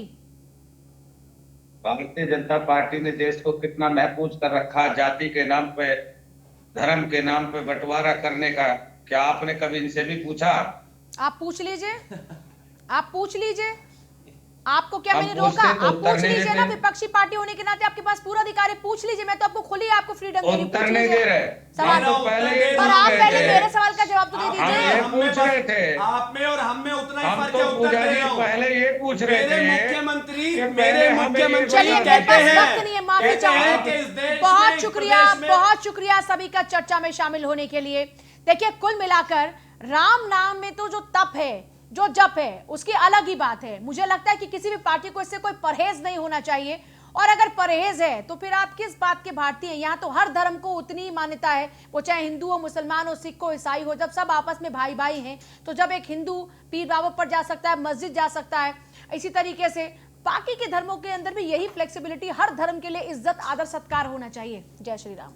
भारतीय जनता पार्टी ने देश को कितना महफूज कर रखा, जाति के नाम पे, धर्म के नाम पे बंटवारा करने का। क्या आपने कभी इनसे भी पूछा? आप पूछ लीजिए, आप पूछ लीजिए। आपको क्या हम मैंने रोका? पूछते तो आप उत्तर पूछ नहीं लीजिए ना, देते। विपक्षी पार्टी होने के नाते आपके पास पूरा अधिकार है, पूछ लीजिए। मैं तो आपको खुली आपको फ्रीडम दे रही हूं, उत्तर पूछ नहीं दे लीजिए रहे। सवाल। हम तो पहले ये पर पूछ आप रहे पहले थे। मेरे सवाल का जवाब तो दे हम दीजिए। ये पूछ रहे थे। आप में और हम में उतना ही हम फर्क तो है, उत्तर पूजा दे जी रहा हूं। पहले ये पूछ रहे मेरे थे मुख्यमंत्री कि मेरे पहले हमें ये मुख्यमंत्री चलिए, मेरे कहते पास हैं, वक्त नहीं है, माफी कहते हैं कि इस चाहूंगी। देश में, बहुत इस शुक्रिया, प्रदेश में- बहुत शुक्रिया सभी का चर्चा में शामिल होने के लिए। देखिए, कुल मिलाकर राम नाम में तो जो तप है, जो जप है, उसकी अलग ही बात है। मुझे लगता है कि किसी भी पार्टी को इससे कोई परहेज नहीं होना चाहिए, और अगर परहेज है तो फिर आप किस बात के भारतीय हैं? यहाँ तो हर धर्म को उतनी ही मान्यता है, वो चाहे हिंदू हो, मुसलमान हो, सिख हो, ईसाई हो। जब सब आपस में भाई भाई हैं, तो जब एक हिंदू पीर बाबा पर जा सकता है, मस्जिद जा सकता है, इसी तरीके से बाकी के धर्मों के अंदर भी यही फ्लेक्सिबिलिटी, हर धर्म के लिए इज्जत, आदर, सत्कार होना चाहिए। जय श्री राम।